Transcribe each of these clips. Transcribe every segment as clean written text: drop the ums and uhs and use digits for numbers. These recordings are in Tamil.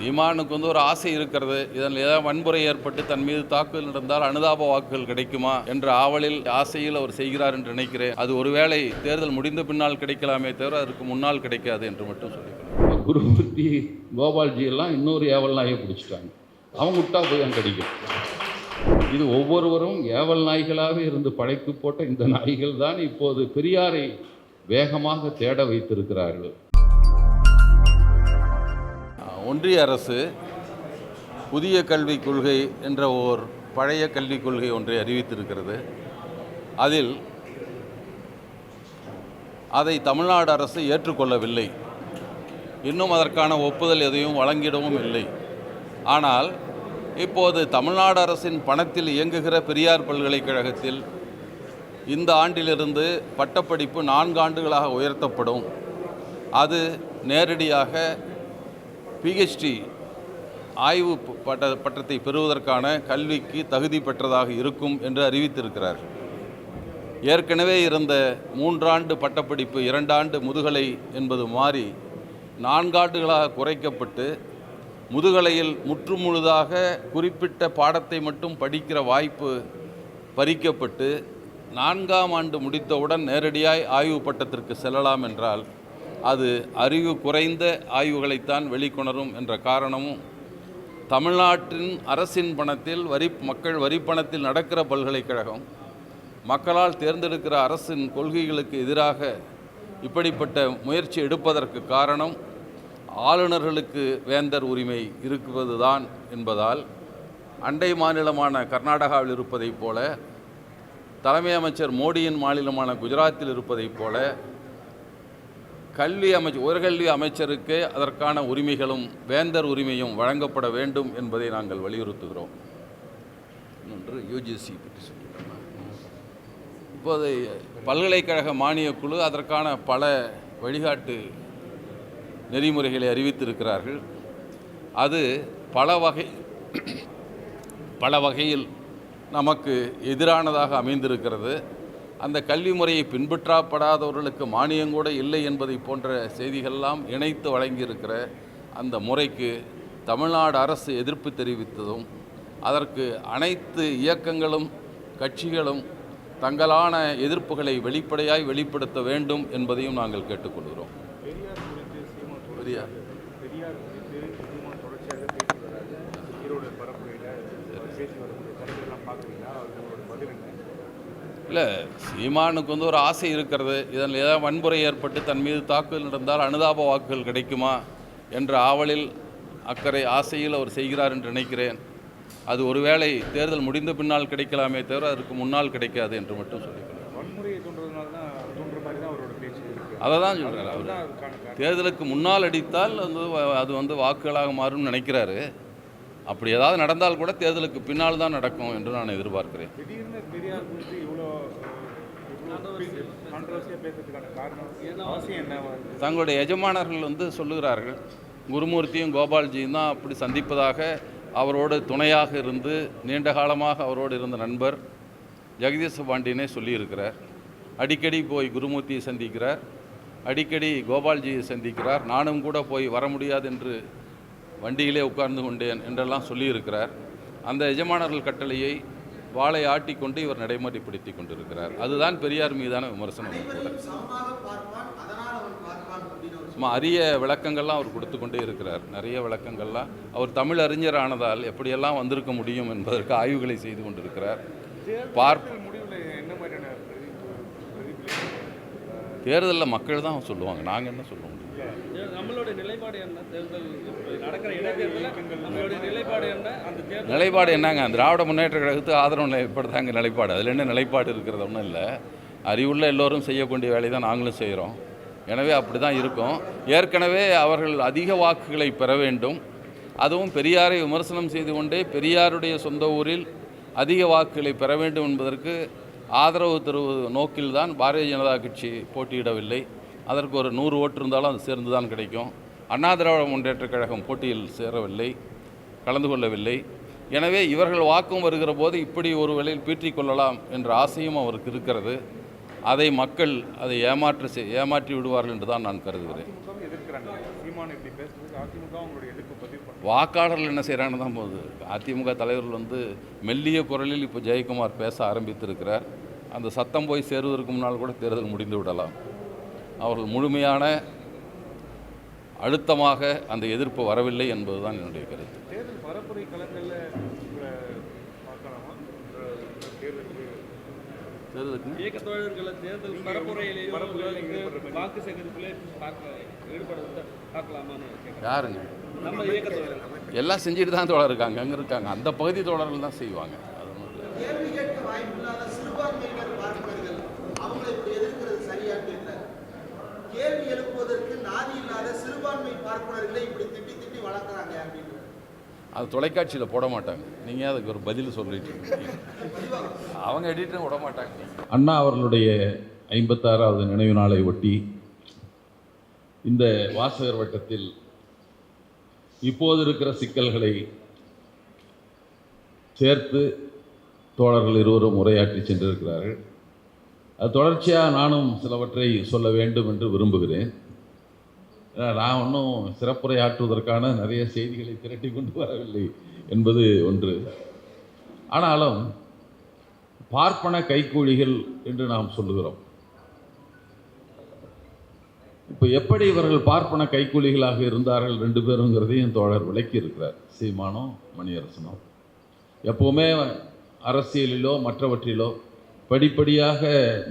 சீமானுக்கு ஒரு ஆசை இருக்கிறது. இதில் ஏதாவது வன்முறை ஏற்பட்டு தன் மீது தாக்குதல் நடந்தால் அனுதாப வாக்குகள் கிடைக்குமா என்ற ஆவலில் ஆசையில் அவர் செய்கிறார் என்று நினைக்கிறேன். அது ஒருவேளை தேர்தல் முடிந்த பின்னால் கிடைக்கலாமே தவிர அதற்கு முன்னால் கிடைக்காது என்று மட்டும் சொல்லிக்கிறேன். குருமூர்த்தி, கோபால்ஜி எல்லாம் இன்னொரு ஏவல் நாயை பிடிச்சிட்டாங்க. அவங்க விட்டா போய் அங்கே கிடைக்கும். இது ஒவ்வொருவரும் ஏவல் நாய்களாக இருந்து படைத்து போட்ட இந்த நாய்கள் தான் இப்போது பெரியாரை வேகமாக தேட வைத்திருக்கிறார்கள். ஒன்றிய அரசு புதிய கல்விக் கொள்கை என்ற ஓர் பழைய கல்விக் கொள்கை ஒன்றை அறிவித்திருக்கிறது. அதில் அதை தமிழ்நாடு அரசு ஏற்றுக்கொள்ளவில்லை. இன்னும் அதற்கான ஒப்புதல் எதையும் வழங்கிடவும் இல்லை. ஆனால் இப்போது தமிழ்நாடு அரசின் பணத்தில் இயங்குகிற பெரியார் பல்கலைக்கழகத்தில் இந்த ஆண்டிலிருந்து பட்டப்படிப்பு 4 ஆண்டுகளாக உயர்த்தப்படும். அது நேரடியாக PhD ஆய்வு பட்டத்தை பெறுவதற்கான கல்விக்கு தகுதி பெற்றதாக இருக்கும் என்று அறிவித்திருக்கிறார். ஏற்கனவே இருந்த 3 ஆண்டு பட்டப்படிப்பு 2 ஆண்டு முதுகலை என்பது மாறி 4 ஆண்டுகளாக குறைக்கப்பட்டு முதுகலையில் முற்றுமுழுதாக குறிப்பிட்ட பாடத்தை மட்டும் படிக்கிற வாய்ப்பு பறிக்கப்பட்டு 4ஆம் ஆண்டு முடித்தவுடன் நேரடியாய் ஆய்வு பட்டத்திற்கு செல்லலாம் என்றால் அது அறிவு குறைந்த ஆய்வுகளைத்தான் வெளிக்கொணரும் என்ற காரணமும், தமிழ்நாட்டின் அரசின் பணத்தில் மக்கள் வரிப்பணத்தில் நடக்கிற பல்கலைக்கழகம் மக்களால் தேர்ந்தெடுக்கிற அரசின் கொள்கைகளுக்கு எதிராக இப்படிப்பட்ட முயற்சி எடுப்பதற்கு காரணம் ஆளுநர்களுக்கு வேந்தர் உரிமை இருக்குவதுதான் என்பதால் அண்டை மாநிலமான கர்நாடகாவில் இருப்பதைப் போல, தலைமை அமைச்சர் மோடியின் மாநிலமான குஜராத்தில் இருப்பதைப் போல உயர்கல்வி அமைச்சருக்கு அதற்கான உரிமைகளும் வேந்தர் உரிமையும் வழங்கப்பட வேண்டும் என்பதை நாங்கள் வலியுறுத்துகிறோம். இன்னொன்று UGC பற்றி சொல்லியிருக்கோம். இப்போது பல்கலைக்கழக மானியக் குழு அதற்கான பல வழிகாட்டு நெறிமுறைகளை அறிவித்திருக்கிறார்கள். அது பல வகையில் நமக்கு எதிரானதாக அமைந்திருக்கிறது. அந்த கல்வி முறையை பின்பற்றப்படாதவர்களுக்கு மானியங்கூட இல்லை என்பதை போன்ற செய்திகளெல்லாம் இணைத்து வழங்கியிருக்கிற அந்த முறைக்கு தமிழ்நாடு அரசு எதிர்ப்பு தெரிவித்ததும், அதற்கு அனைத்து இயக்கங்களும் கட்சிகளும் தங்களான எதிர்ப்புகளை வெளிப்படுத்த வேண்டும் என்பதையும் நாங்கள் கேட்டுக்கொள்கிறோம். இல்லை, சீமானுக்கு ஒரு ஆசை இருக்கிறது. இதில் ஏதாவது வன்முறை ஏற்பட்டு தன் மீது தாக்குதல் நடந்தால் அனுதாப வாக்குகள் கிடைக்குமா என்ற ஆவலில் ஆசையில் அவர் செய்கிறார் என்று நினைக்கிறேன். அது ஒருவேளை தேர்தல் முடிந்த பின்னால் கிடைக்கலாமே தவிர அதற்கு முன்னால் கிடைக்காது என்று மட்டும் சொல்லிக்கிறேன். அதை தான் சொல்கிறார். அவர் தேர்தலுக்கு முன்னால் அடித்தால் அது வாக்குகளாக மாறும்னு நினைக்கிறாரு. அப்படி ஏதாவது நடந்தால் கூட தேர்தலுக்கு பின்னால் தான் நடக்கும் என்று நான் எதிர்பார்க்கிறேன். தங்களுடைய எஜமானர்கள் சொல்லுகிறார்கள், குருமூர்த்தியும் கோபால்ஜியும் தான் அப்படி சந்திப்பதாக அவரோடு துணையாக இருந்து நீண்ட காலமாக அவரோடு இருந்த நண்பர் ஜெகதீச பாண்டியனே சொல்லியிருக்கிறார். அடிக்கடி போய் குருமூர்த்தியை சந்திக்கிறார், அடிக்கடி கோபால்ஜியை சந்திக்கிறார். நானும் கூட போய் வர முடியாது என்று வண்டியிலே உட்கார்ந்து கொண்டேன் என்றெல்லாம் சொல்லியிருக்கிறார். அந்த எஜமானர்கள் கட்டளையை வாளை ஆட்டிக்கொண்டு இவர் நடைமுறைப்படுத்தி கொண்டிருக்கிறார். அதுதான் பெரியார் மீதான விமர்சனம். சும்மா அரிய விளக்கங்கள்லாம் அவர் கொடுத்து கொண்டே இருக்கிறார். நிறைய விளக்கங்கள்லாம் அவர் தமிழ் அறிஞர் ஆனதால் எப்படியெல்லாம் வந்திருக்க முடியும் என்பதற்கு ஆய்வுகளை செய்து கொண்டிருக்கிறார். தேர்தலில் மக்கள் தான் சொல்லுவாங்க, நாங்கள் என்ன சொல்ல முடியும்? நிலைப்பாடு என்னங்க? திராவிட முன்னேற்ற கழகத்துக்கு ஆதரவு நிலைப்படுத்தாங்க நிலைப்பாடு. அதில் என்ன நிலைப்பாடு இருக்கிறது? ஒன்றும் இல்லை. அறிவுள்ள எல்லோரும் செய்யக்கூடிய வேலை தான் நாங்களும் செய்கிறோம். எனவே அப்படி தான் இருக்கும். ஏற்கனவே அவர்கள் அதிக வாக்குகளை பெற வேண்டும், அதுவும் பெரியாரை விமர்சனம் செய்து கொண்டே பெரியாருடைய சொந்த ஊரில் அதிக வாக்குகளை பெற வேண்டும் என்பதற்கு ஆதரவு தருவது நோக்கில்தான் பாரதிய ஜனதா கட்சி போட்டியிடவில்லை. அதற்கு ஒரு 100 ஓட்டு இருந்தாலும் அது சேர்ந்து தான் கிடைக்கும். அண்ணா திராவிட முன்னேற்ற கழகம் போட்டியில் சேரவில்லை, கலந்து கொள்ளவில்லை. எனவே இவர்கள் வாக்கும் வருகிற போது இப்படி ஒரு வேளையில் பீற்றிக்கொள்ளலாம் என்ற ஆசையும் அவருக்கு இருக்கிறது. அதை மக்கள் அதை ஏமாற்றி விடுவார்கள் என்று தான் நான் கருதுகிறேன். சீமான் இப்படி பேசுறது அதிமுக அவங்களுடைய எதிர்ப்பு பதிவு வாக்காளர்கள் என்ன செய்கிறான்னு தான் போகுது. அதிமுக தலைவர்கள் வந்து மெல்லிய குரலில் இப்போ ஜெயக்குமார் பேச ஆரம்பித்திருக்கிறார். அந்த சத்தம் போய் சேருவதற்கு முன்னால் கூட தேர்தல் முடிந்து விடலாம். அவர்கள் முழுமையான அழுத்தமாக அந்த எதிர்ப்பு வரவில்லை என்பதுதான் என்னுடைய கருத்து. தேர்தல் பரப்புரை களங்களில் பார்க்கலாமா? தேர்தலுக்கு இயக்க தோழர்களை தேர்தல் பரப்புரையிலேயே வாக்கு சேகரிப்பிலே ஈடுபடுறத பார்க்கலாமான்னு கேட்குறேன். யாருங்க? நம்ம இயக்க தோழர்கள் எல்லாம் செஞ்சுட்டு தான் தோழர் இருக்காங்க, அங்கே இருக்காங்க. அந்த பகுதி தோழர்கள் தான் செய்வாங்க. அது ஒன்றும் இல்லை. கேள்வி கேட்க வாய்ப்பில்லாத சிறுபான்மையினர் பார்ப்பனர்கள் அவங்களை இப்படி எதிர்க்கிறது சரியாக இல்லை. கேள்வி எழுப்புவதற்கு நாதி இல்லாத சிறுபான்மை பார்ப்பனர்களை இப்படி திட்டி திட்டி வளர்க்குறாங்க அப்படின்னு அது தொலைக்காட்சியில் போட மாட்டாங்க. நீங்கள் அதுக்கு ஒரு பதில் சொல்லிட்டு இருக்கீங்க. அவங்க எடிட்டரும் விட மாட்டாங்க. அண்ணா அவர்களுடைய 56வது நினைவு நாளை ஒட்டி இந்த வாசகர் வட்டத்தில் இப்போது இருக்கிற சிக்கல்களை சேர்த்து தோழர்கள் இருவரும் உரையாற்றி சென்றிருக்கிறார்கள். அது தொடர்ச்சியாக நானும் சிலவற்றை சொல்ல வேண்டும் என்று விரும்புகிறேன். நான் ஒன்றும் சிறப்புரையாற்றுவதற்கான நிறைய செய்திகளை திரட்டி கொண்டு வரவில்லை என்பது ஒன்று. ஆனாலும் பார்ப்பன கைக்கூலிகள் என்று நாம் சொல்லுகிறோம். இப்போ எப்படி இவர்கள் பார்ப்பன கைக்கூலிகளாக இருந்தார்கள் 2 பேருங்கிறதையும் தோழர் விளக்கி இருக்கிறார். சீமானோ மணியரசனோ எப்போவுமே அரசியலிலோ மற்றவற்றிலோ படிப்படியாக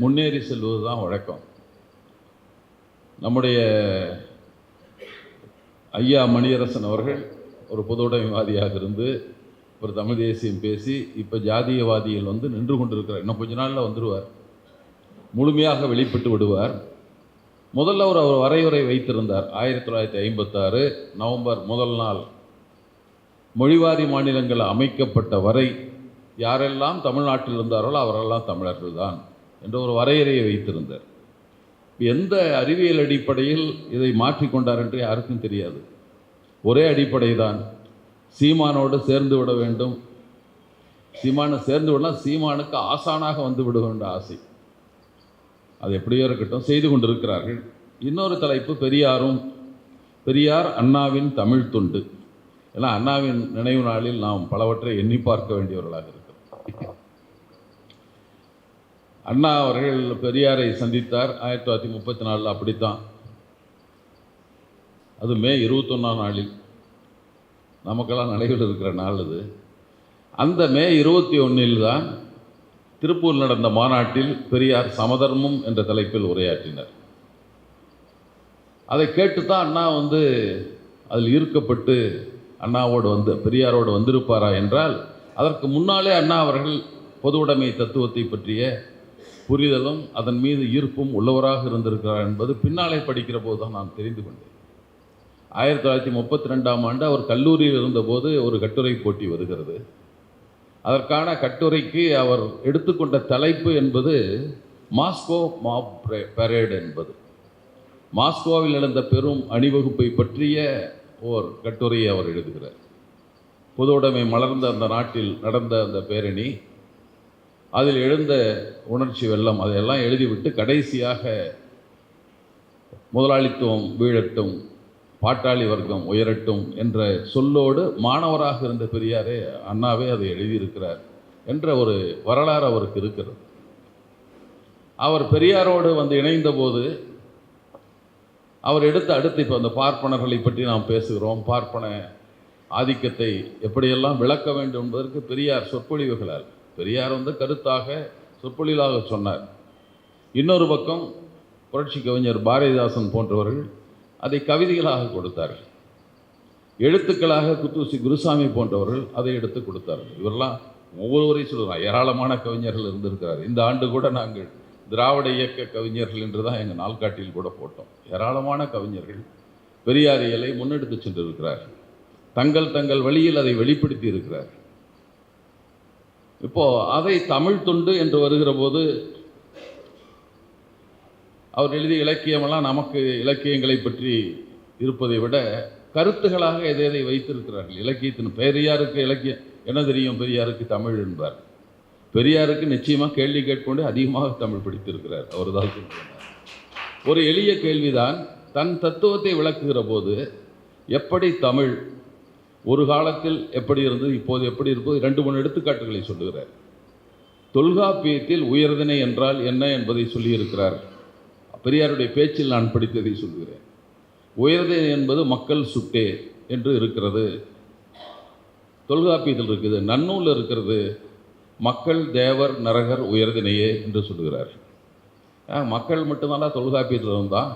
முன்னேறி செல்வது தான் வழக்கம். நம்முடைய ஐயா மணியரசன் அவர்கள் ஒரு பொதுவுடைமைவாதியாக இருந்து ஒரு தமிழ் தேசியம் பேசி இப்போ ஜாதியவாதியில் வந்து நின்று கொண்டிருக்கிறார். இன்னும் கொஞ்ச நாளில் வந்துடுவார், முழுமையாக வெளிப்பட்டு விடுவார். முதல்ல அவர் வரையுறை வைத்திருந்தார். 1956 நவம்பர் முதல் நாள் மொழிவாரி மாநிலங்கள் அமைக்கப்பட்ட வரை யாரெல்லாம் தமிழ்நாட்டில் இருந்தார்களோ அவரெல்லாம் தமிழர்கள் தான் என்ற ஒரு வரையறையை வைத்திருந்தார். எந்த அறிவியல் அடிப்படையில் இதை மாற்றிக்கொண்டார் என்று யாருக்கும் தெரியாது. ஒரே அடிப்படை தான், சீமானோடு சேர்ந்து விட வேண்டும். சீமானை சேர்ந்து விடலாம், சீமானுக்கு ஆசானாக வந்து விட வேண்டிய ஆசை. அது எப்படியோ இருக்கட்டும், செய்து கொண்டிருக்கிறார்கள். இன்னொரு தலைப்பு பெரியார் அண்ணாவின் தமிழ் தொண்டு. ஏன்னா அண்ணாவின் நினைவு நாளில் நாம் பலவற்றை எண்ணி பார்க்க வேண்டியவர்களாக இருக்கிறோம். அண்ணா அவர்கள் பெரியாரை சந்தித்தார் 1934. அப்படித்தான், அது மே 21ஆம் நாளில், நமக்கெல்லாம் நினைவில் இருக்கிற நாள் அது. அந்த மே 21 தான் திருப்பூர் நடந்த மாநாட்டில் பெரியார் சமதர்மம் என்ற தலைப்பில் உரையாற்றினார். அதை கேட்டுத்தான் அண்ணா வந்து அதில் ஈர்க்கப்பட்டு அண்ணாவோடு பெரியாரோடு வந்திருப்பாரா என்றால், அதற்கு முன்னாலே அண்ணா அவர்கள் பொது உடைமை தத்துவத்தை பற்றிய புரிதலும் அதன் மீது ஈர்ப்பும் உள்ளவராக இருந்திருக்கிறார் என்பது பின்னாலே படிக்கிற போது தான் நான் தெரிந்து கொண்டேன். 1932ஆம் ஆண்டு அவர் கல்லூரியில் இருந்தபோது ஒரு கட்டுரை போட்டி வருகிறது. அதற்கான கட்டுரைக்கு அவர் எடுத்துக்கொண்ட தலைப்பு என்பது மாஸ்கோ மாப் பரேடு என்பது. மாஸ்கோவில் நடந்த பெரும் அணிவகுப்பை பற்றிய ஓர் கட்டுரையை அவர் எழுதுகிறார். பொது உடைமை மலர்ந்த அந்த நாட்டில் நடந்த அந்த பேரணி, அதில் எழுந்த உணர்ச்சி வெள்ளம், அதையெல்லாம் எழுதிவிட்டு கடைசியாக முதலாளித்துவம் வீழட்டும், பாட்டாளி வர்க்கம் உயரட்டும் என்ற சொல்லோடு மாணவராக இருந்த பெரியாரே அண்ணாவே அதை எழுதியிருக்கிறார் என்ற ஒரு வரலாறு அவருக்கு இருக்கிறது. அவர் பெரியாரோடு வந்து இணைந்த போது அவர் அடுத்து இப்போ அந்த பார்ப்பனர்களை பற்றி நாம் பேசுகிறோம். பார்ப்பன ஆதிக்கத்தை எப்படியெல்லாம் விளக்க வேண்டும் என்பதற்கு பெரியார் சொற்பொழிவுகளால், பெரியார் வந்து கருத்தாக சொற்பொழிவாக சொன்னார். இன்னொரு பக்கம் புரட்சி கவிஞர் பாரதிதாசன் போன்றவர்கள் அதை கவிதைகளாக கொடுத்தார்கள். எழுத்துக்களாக குத்தூசி குருசாமி போன்றவர்கள் அதை எடுத்து கொடுத்தார்கள். இவரெல்லாம் ஒவ்வொருவரையும் சொல்லுறாங்க, ஏராளமான கவிஞர்கள் இருந்திருக்கிறார். இந்த ஆண்டு கூட நாங்கள் திராவிட இயக்க கவிஞர்கள் என்று தான் எங்கள் நாள்காட்டியில் கூட போட்டோம். ஏராளமான கவிஞர்கள் பெரியாரியலை முன்னெடுத்து சென்றிருக்கிறார்கள். தங்கள் வழியில் அதை வெளிப்படுத்தி இருக்கிறார். இப்போ அதை தமிழ் தொண்டு என்று வருகிற போது அவர் எழுதிய இலக்கியமெல்லாம் நமக்கு இலக்கியங்களை பற்றி இருப்பதை விட கருத்துகளாக எதை வைத்திருக்கிறார்கள். இலக்கியத்தின் பெரியாருக்கு இலக்கியம் என்ன தெரியும், பெரியாருக்கு தமிழ் என்பார். பெரியாருக்கு நிச்சயமாக கேள்வி கேட்கொண்டு அதிகமாக தமிழ் படித்திருக்கிறார். அவர் தான் சொல்கிறார். ஒரு எளிய கேள்விதான், தன் தத்துவத்தை விளக்குகிற போது எப்படி தமிழ் ஒரு காலத்தில் எப்படி இருந்தது, இப்போது எப்படி இருப்பது, 2-3 எடுத்துக்காட்டுகளை சொல்லுகிறார். தொல்காப்பியத்தில் உயர்திணை என்றால் என்ன என்பதை சொல்லியிருக்கிறார். பெரியாருடைய பேச்சில் நான் படித்ததை சொல்கிறேன். உயர்திணை என்பது மக்கள் சுட்டே என்று இருக்கிறது, தொல்காப்பியத்தில் இருக்குது. நன்னூல் இருக்கிறது, மக்கள் தேவர் நரகர் உயர்திணையே என்று சொல்லுகிறார். மக்கள் மட்டும்தான்டா தொல்காப்பியத்தில் வந்தான்,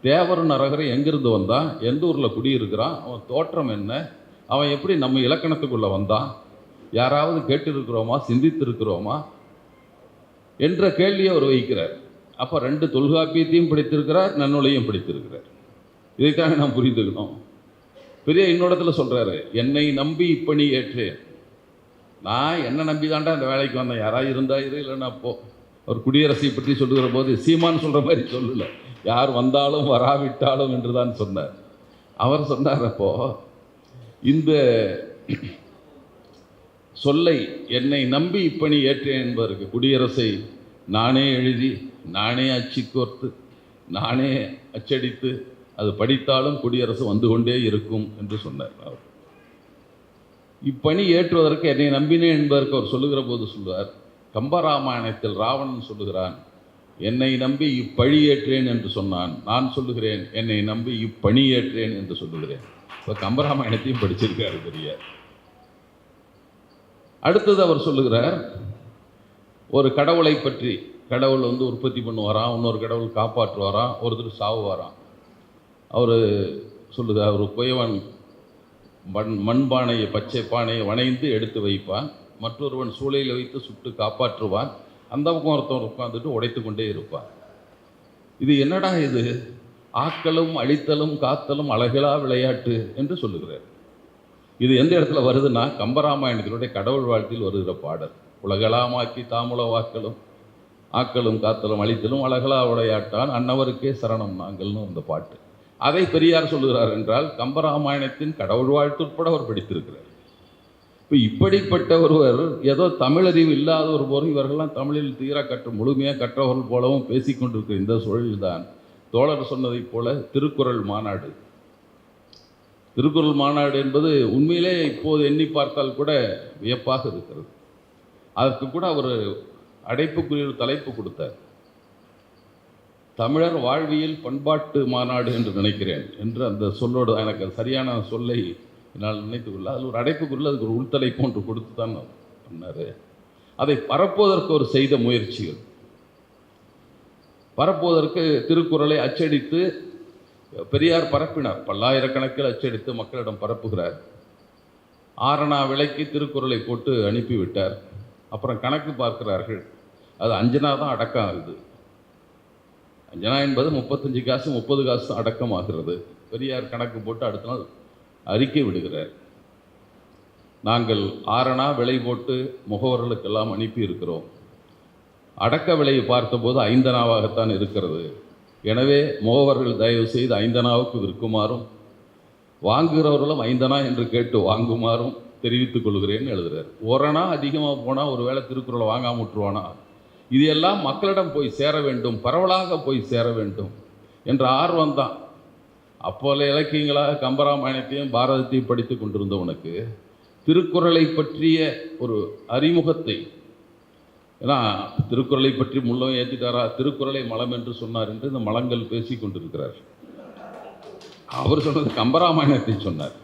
தேவர் நரகர் எங்கிருந்து வந்தான், எந்த ஊரில் குடியிருக்கிறான், அவன் தோற்றம் என்ன, அவன் எப்படி நம்ம இலக்கணத்துக்குள்ளே வந்தான், யாராவது கேட்டிருக்கிறோமா, சிந்தித்திருக்கிறோமா என்ற கேள்வியை அவர் வைக்கிறார். அப்போ 2 தொல்காப்பியத்தையும் படித்திருக்கிறார், நன்னூலையும் படித்திருக்கிறார். இதைத்தான் நாம் புரிந்துக்கணும். பெரிய இன்னொடத்துல சொல்கிறாரு, என்னை நம்பி இப்பணி ஏற்றேன். நான் என்ன நம்பி தாண்டா அந்த வேலைக்கு வந்தேன், யாராவது இருந்தா இரு, இல்லைன்னா போ. அவர் குடியரசை பற்றி சொல்லுகிற போது சீமான் சொல்கிற மாதிரி சொல்லலை, யார் வந்தாலும் வராவிட்டாலும் என்று தான் சொன்னார். அவர் சொன்னார், அப்போ இந்த சொல்லை என்னை நம்பி இப்பணி ஏற்றேன் என்பதற்கு குடியரசை நானே எழுதி, நானே அச்சு கோர்த்து, நானே அச்சடித்து அது படித்தாலும் குடியரசு வந்து கொண்டே இருக்கும் என்று சொன்னார். அவர் இப்பணி ஏற்றுவதற்கு என்னை நம்பினேன் என்பதற்கு அவர் சொல்லுகிற போது சொல்வார், கம்பராமாயணத்தில் ராவணன் சொல்லுகிறான், என்னை நம்பி இப்பழி ஏற்றேன் என்று சொன்னான், நான் சொல்லுகிறேன் என்னை நம்பி இப்பணி ஏற்றேன் என்று சொல்லுகிறேன். இப்போ கம்பராமாயணத்தையும் படிச்சிருக்காரு பெரியார். அடுத்தது அவர் சொல்லுகிறார், ஒரு கடவுளை பற்றி, கடவுள் உற்பத்தி பண்ணுவாராம், இன்னொரு கடவுள் காப்பாற்றுவாராம், ஒருத்தர் சாவுவாராம். அவர் சொல்லுகிறார், ஒரு குயவன் மண்பானையை, பச்சை பானையை வணைந்து எடுத்து வைப்பான், மற்றொருவன் சூளையில் வைத்து சுட்டு காப்பாற்றுவான், அந்த பக்கம் ஒருத்தவன் உட்காந்துட்டு உடைத்து கொண்டே இருப்பான். இது என்னடா இது, ஆக்கலும் அழித்தலும் காத்தலும் அழகிலா விளையாட்டு என்று சொல்லுகிறார். இது எந்த இடத்துல வருதுன்னா, கம்பராமாயணத்தினுடைய கடவுள் வாழ்த்தில் வருகிற பாடல். உலகளாமாக்கி தாமுல வாக்கலும் ஆக்கலும் காத்தலும் அழித்தலும் அழகலா விளையாட்டான் அன்னவருக்கே சரணம் நாங்கள்னு அந்த பாட்டு. அதை பெரியார் சொல்லுகிறார் என்றால் கம்பராமாயணத்தின் கடவுள் வாழ்த்து உட்பட அவர் படித்திருக்கிறார். இப்போ இப்படிப்பட்ட ஒருவர் ஏதோ தமிழறிவு இல்லாத ஒரு போதும் இவர்கள்லாம் தமிழில் முழுமையாக கற்றவர்கள் போலவும் பேசிக்கொண்டிருக்கிற இந்த சூழலில்தான் தோழர் சொன்னதைப் போல திருக்குறள் மாநாடு. திருக்குறள் மாநாடு என்பது உண்மையிலே இப்போது எண்ணி பார்த்தால் கூட வியப்பாக இருக்கிறது. அதற்கு கூட அவர் அடைப்புக்குரிய தலைப்பு கொடுத்தார், தமிழர் வாழ்வியல் பண்பாட்டு மாநாடு என்று நினைக்கிறேன் என்று. அந்த சொல்லோடு எனக்கு சரியான சொல்லை என்னால் நினைத்துக்கொள்ள, அதில் ஒரு அடைப்புக்குள்ள அதுக்கு ஒரு உள்தலைப்பு ஒன்று கொடுத்து தான் பண்ணார். அதை பரப்புவதற்கு ஒரு செய்த முயற்சிகள், பரப்புவதற்கு திருக்குறளை அச்சடித்து பெரியார் பரப்பினார், பல்லாயிரக்கணக்கில் அச்சடித்து மக்களிடம் பரப்புகிறார். ஆரணா விலைக்கு திருக்குறளை போட்டு அனுப்பிவிட்டார். அப்புறம் கணக்கு பார்க்கிறார்கள், அது 5 தான் அடக்கம் ஆகுது. 5 என்பது 35 காசு 30 காசு அடக்கமாகிறது. பெரியார் கணக்கு போட்டு அடுத்த நாள் அறிக்கை விடுகிறார், நாங்கள் 6 விலை போட்டு முகவர்களுக்கெல்லாம் அனுப்பி இருக்கிறோம், அடக்க விலையை பார்த்தபோது 5 இருக்கிறது, எனவே முகவர்கள் தயவு செய்து 5 விற்குமாறும் வாங்குகிறவர்களும் 5 என்று கேட்டு வாங்குமாறும் தெரிவித்துக் கொள்கிறேன்னு எழுதுகிறார். 1 அதிகமாக போனால் ஒரு வேளை திருக்குறளை வாங்காம விட்டுருவானா, இது எல்லாம் மக்களிடம் போய் சேர வேண்டும், பரவலாக போய் சேர வேண்டும் என்ற ஆர்வம் தான். அப்போல இலக்கியங்களாக கம்பராமாயணத்தையும் பாரதத்தையும் படித்து கொண்டிருந்தவனுக்கு திருக்குறளை பற்றிய ஒரு அறிமுகத்தை, ஏன்னா திருக்குறளை பற்றி முள்ளம் ஏற்றிட்டாரா, திருக்குறளை மலம் என்று சொன்னார் என்று இந்த மலங்கள் பேசி கொண்டிருக்கிறார். அவர் சொன்னது கம்பராமாயணத்தை சொன்னார்.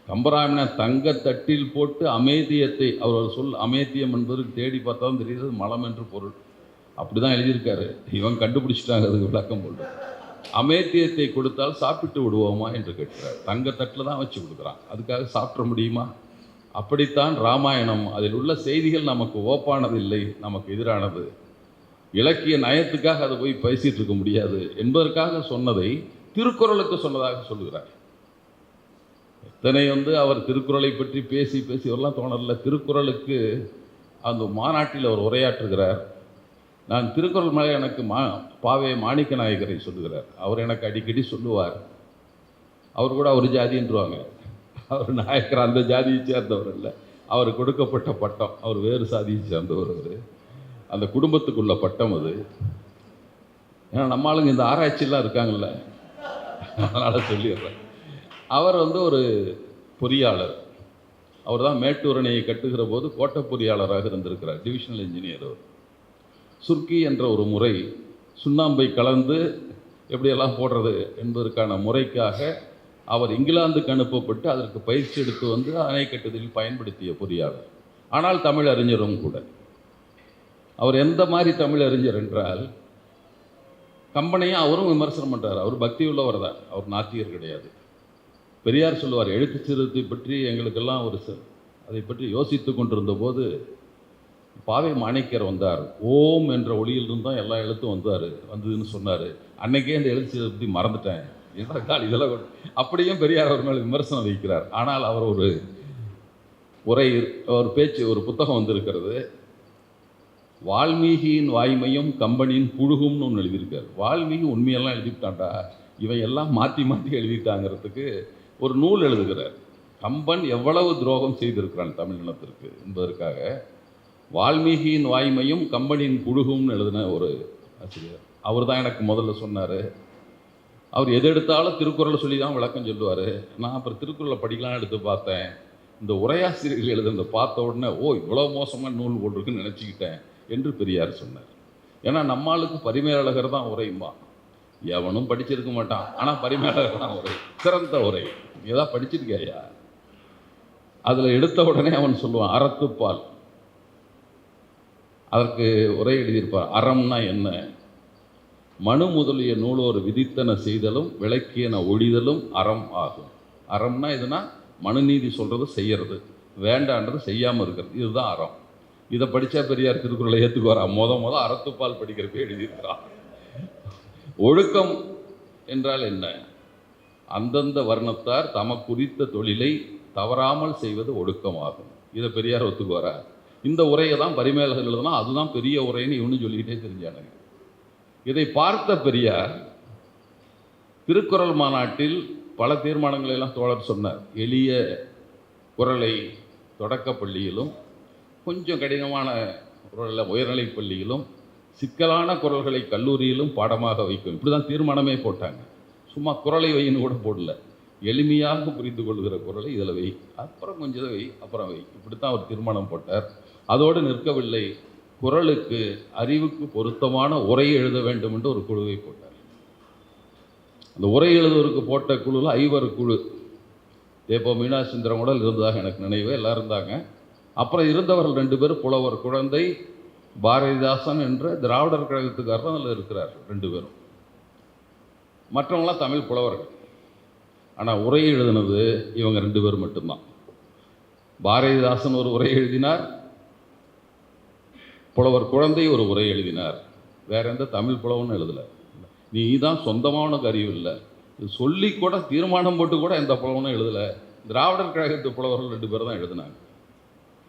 கம்பராமாயணம் தங்கத்தட்டில் போட்டு அமேதியத்தை, அவர் சொல் அமேத்தியம் என்பதற்கு தேடி பார்த்தாலும் தெரியுது மலம் என்று பொருள், அப்படி தான் எழுதியிருக்காரு. இவன் கண்டுபிடிச்சிட்டாங்க அதுக்கு விளக்கம் போட்டு. அமேத்தியத்தை கொடுத்தால் சாப்பிட்டு விடுவோமா என்று கேட்கிறார். தங்கத்தட்டில் தான் வச்சு கொடுக்குறான், அதுக்காக சாப்பிட முடியுமா? அப்படித்தான் ராமாயணம், அதில் உள்ள செய்திகள் நமக்கு ஓப்பானதில்லை, நமக்கு எதிரானது. இலக்கிய நயத்துக்காக அதை போய் பேசிகிட்டு இருக்க முடியாது என்பதற்காக சொன்னதை திருக்குறளுக்கு சொன்னதாக சொல்லுகிறார். எத்தனை அவர் திருக்குறளை பற்றி பேசி அவரெல்லாம் தோணல. திருக்குறளுக்கு அந்த மாநாட்டில் அவர் உரையாற்றுகிறார். நான் திருக்குறள் மேலே எனக்கு பாவே மாணிக்க நாயகரை சொல்லுகிறார். அவர் எனக்கு அடிக்கடி சொல்லுவார், அவர் கூட ஒரு ஜாதின்றுவாங்க, அவர் நாயக்கர் அந்த ஜாதியை சேர்ந்தவர் இல்லை, அவர் கொடுக்கப்பட்ட பட்டம், அவர் வேறு சாதியை சேர்ந்தவர். அவர் அந்த குடும்பத்துக்குள்ள பட்டம் அது. ஏன்னா நம்ம ஆளுங்க இந்த ஆராய்ச்சியெல்லாம் இருக்காங்கல்ல, அதனால் சொல்லிடுறேன். அவர் ஒரு பொறியாளர். அவர் தான் மேட்டூர் அணையை கட்டுகிற போது கோட்ட பொறியாளராக இருந்திருக்கிறார், டிவிஷனல் இன்ஜினியர். அவர் சுர்க்கி என்ற ஒரு முறை, சுண்ணாம்பை கலந்து எப்படியெல்லாம் போடுறது என்பதற்கான முறைக்காக அவர் இங்கிலாந்துக்கு அனுப்பப்பட்டு அதற்கு பயிற்சி எடுத்து வந்து அணை கட்டுதலில் பயன்படுத்திய பொறியாளர். ஆனால் தமிழ் அறிஞரும் கூட. அவர் எந்த மாதிரி தமிழ் அறிஞர் என்றால், கம்பனையும் அவரும் விமர்சனம் பண்ணுறார். அவர் பக்தி உள்ளவர் தான், அவர் நாத்திகர் கிடையாது. பெரியார் சொல்லுவார், எழுத்து சீர்திருத்தத்தை பற்றி எங்களுக்கெல்லாம் அதை பற்றி யோசித்து கொண்டிருந்த போது பாவை மாணிக்கர் வந்தார். ஓம் என்ற ஒளியிலிருந்து தான் எல்லா எழுத்தும் வந்ததுன்னு சொன்னார். அன்னைக்கே இந்த எழுத்து சீர்திருத்தத்தை மறந்துட்டேன். இதெல்லாம் அப்படியும் பெரியார் அவர் மேலே விமர்சனம் வைக்கிறார். ஆனால் அவர் ஒரு பேச்சு, ஒரு புத்தகம் வந்திருக்கிறது, வால்மீகியின் வாய்மையும் கம்பனின் புழுகும்னு ஒன்று எழுதியிருக்கார். வால்மீகி உண்மையெல்லாம் எழுதிவிட்டான்டா, இவை எல்லாம் மாற்றி மாற்றி எழுதிட்டாங்கிறதுக்கு ஒரு நூல் எழுதுகிறார். கம்பன் எவ்வளவு துரோகம் செய்திருக்கிறான் தமிழினத்திற்கு என்பதற்காக வால்மீகியின் வாய்மையும் கம்பனின் புழுகும்னு எழுதின ஒரு ஆசிரியர். அவர் தான் எனக்கு முதல்ல சொன்னார். அவர் எது எடுத்தாலும் திருக்குறளை சொல்லி தான் விளக்கம் சொல்லுவார். நான் அப்புறம் திருக்குறளை படிக்கலாம்னு எடுத்து பார்த்தேன். இந்த உரையாசிரியர்கள் எழுதுனதை பார்த்த உடனே இவ்வளோ மோசமாக நூல் போட்டிருக்குன்னு நினச்சிக்கிட்டேன் என்று பெரியார் சொன்னார். ஏன்னா நம்மளுக்கு பரிமேலழகர் தான் உரையுமா, எவனும் படிச்சிருக்க மாட்டான், ஆனால் பரிமேலழகர் தான் உரை, சிறந்த உரை. ஏதாவது படிச்சிருக்கியா? அதில் எடுத்த உடனே அவன் சொல்லுவான் அறத்துப்பால். அதற்கு உரை எழுதியிருப்பார். அறம்னா என்ன? மனு முதலிய நூலோர் விதித்தன செய்தலும் விளக்கியன ஒழிதலும் அறம் ஆகும். அறம்னா இதுனா மனுநீதி சொல்கிறது செய்யறது, வேண்டான்றது செய்யாமல் இருக்கிறது, இதுதான் அறம். இதை படித்தா பெரியார் திருக்குறளை ஏற்றுக்குவாரா? முத அறத்துப்பால் படிக்கிறப்ப எழுதியிருக்கிறான். ஒழுக்கம் என்றால் என்ன? அந்தந்த வர்ணத்தார் தமக்குறித்த தொழிலை தவறாமல் செய்வது ஒழுக்கமாகும். இதை பெரியார் ஒத்துக்குவாரா? இந்த உரையை தான் பரிமேலழகர் எழுதுனா அதுதான் பெரிய உரைன்னு இவனு சொல்லிக்கிட்டே தெரிஞ்சானுங்க. இதை பார்த்த பெரியார் திருக்குறள் மாநாட்டில் பல தீர்மானங்களை எல்லாம் தோழர் சொன்னார். எளிய குறளை தொடக்கப் பள்ளியிலும், கொஞ்சம் கடினமான குறளில் உயர்நிலைப் பள்ளியிலும், சிக்கலான குறள்களை கல்லூரியிலும் பாடமாக வைக்கும். இப்படி தான் தீர்மானமே போட்டாங்க. சும்மா குறளை வைன்னு கூட போடல, எளிமையாக புரிந்து கொள்கிற குறளை இதில் வை, அப்புறம் கொஞ்சம் வை, அப்புறம் வை, இப்படி தான் அவர் தீர்மானம் போட்டார். அதோடு நிற்கவில்லை, குறளுக்கு அறிவுக்கு பொருத்தமான உரை எழுத வேண்டும் என்று ஒரு குழுவை போட்டார். அந்த உரை எழுதுவதற்கு போட்ட குழுவில் 5 குழு. தேப்போ மீனாட்சிந்திரம் கூட இருந்ததாக எனக்கு நினைவு, எல்லாம் இருந்தாங்க. அப்புறம் இருந்தவர்கள் 2 பேர், புலவர் குழந்தை, பாரதிதாசன் என்ற திராவிடர் கழகத்துக்காரர் அதில் இருக்கிறார் 2 பேரும். மற்றவங்களாம் தமிழ் புலவர்கள். ஆனால் உரை எழுதினது இவங்க 2 பேர் மட்டும்தான். பாரதிதாசன் ஒரு உரை எழுதினார், புலவர் குழந்தை ஒரு உரை எழுதினார். வேற எந்த தமிழ் புலவனும் எழுதலை. நீ தான் சொந்தமான அறிவு இல்லை, சொல்லி கூட தீர்மானம் போட்டு கூட எந்த புலவனும் எழுதலை. திராவிடர் கழகத்து புலவர்கள் 2 பேர் தான் எழுதினாங்க.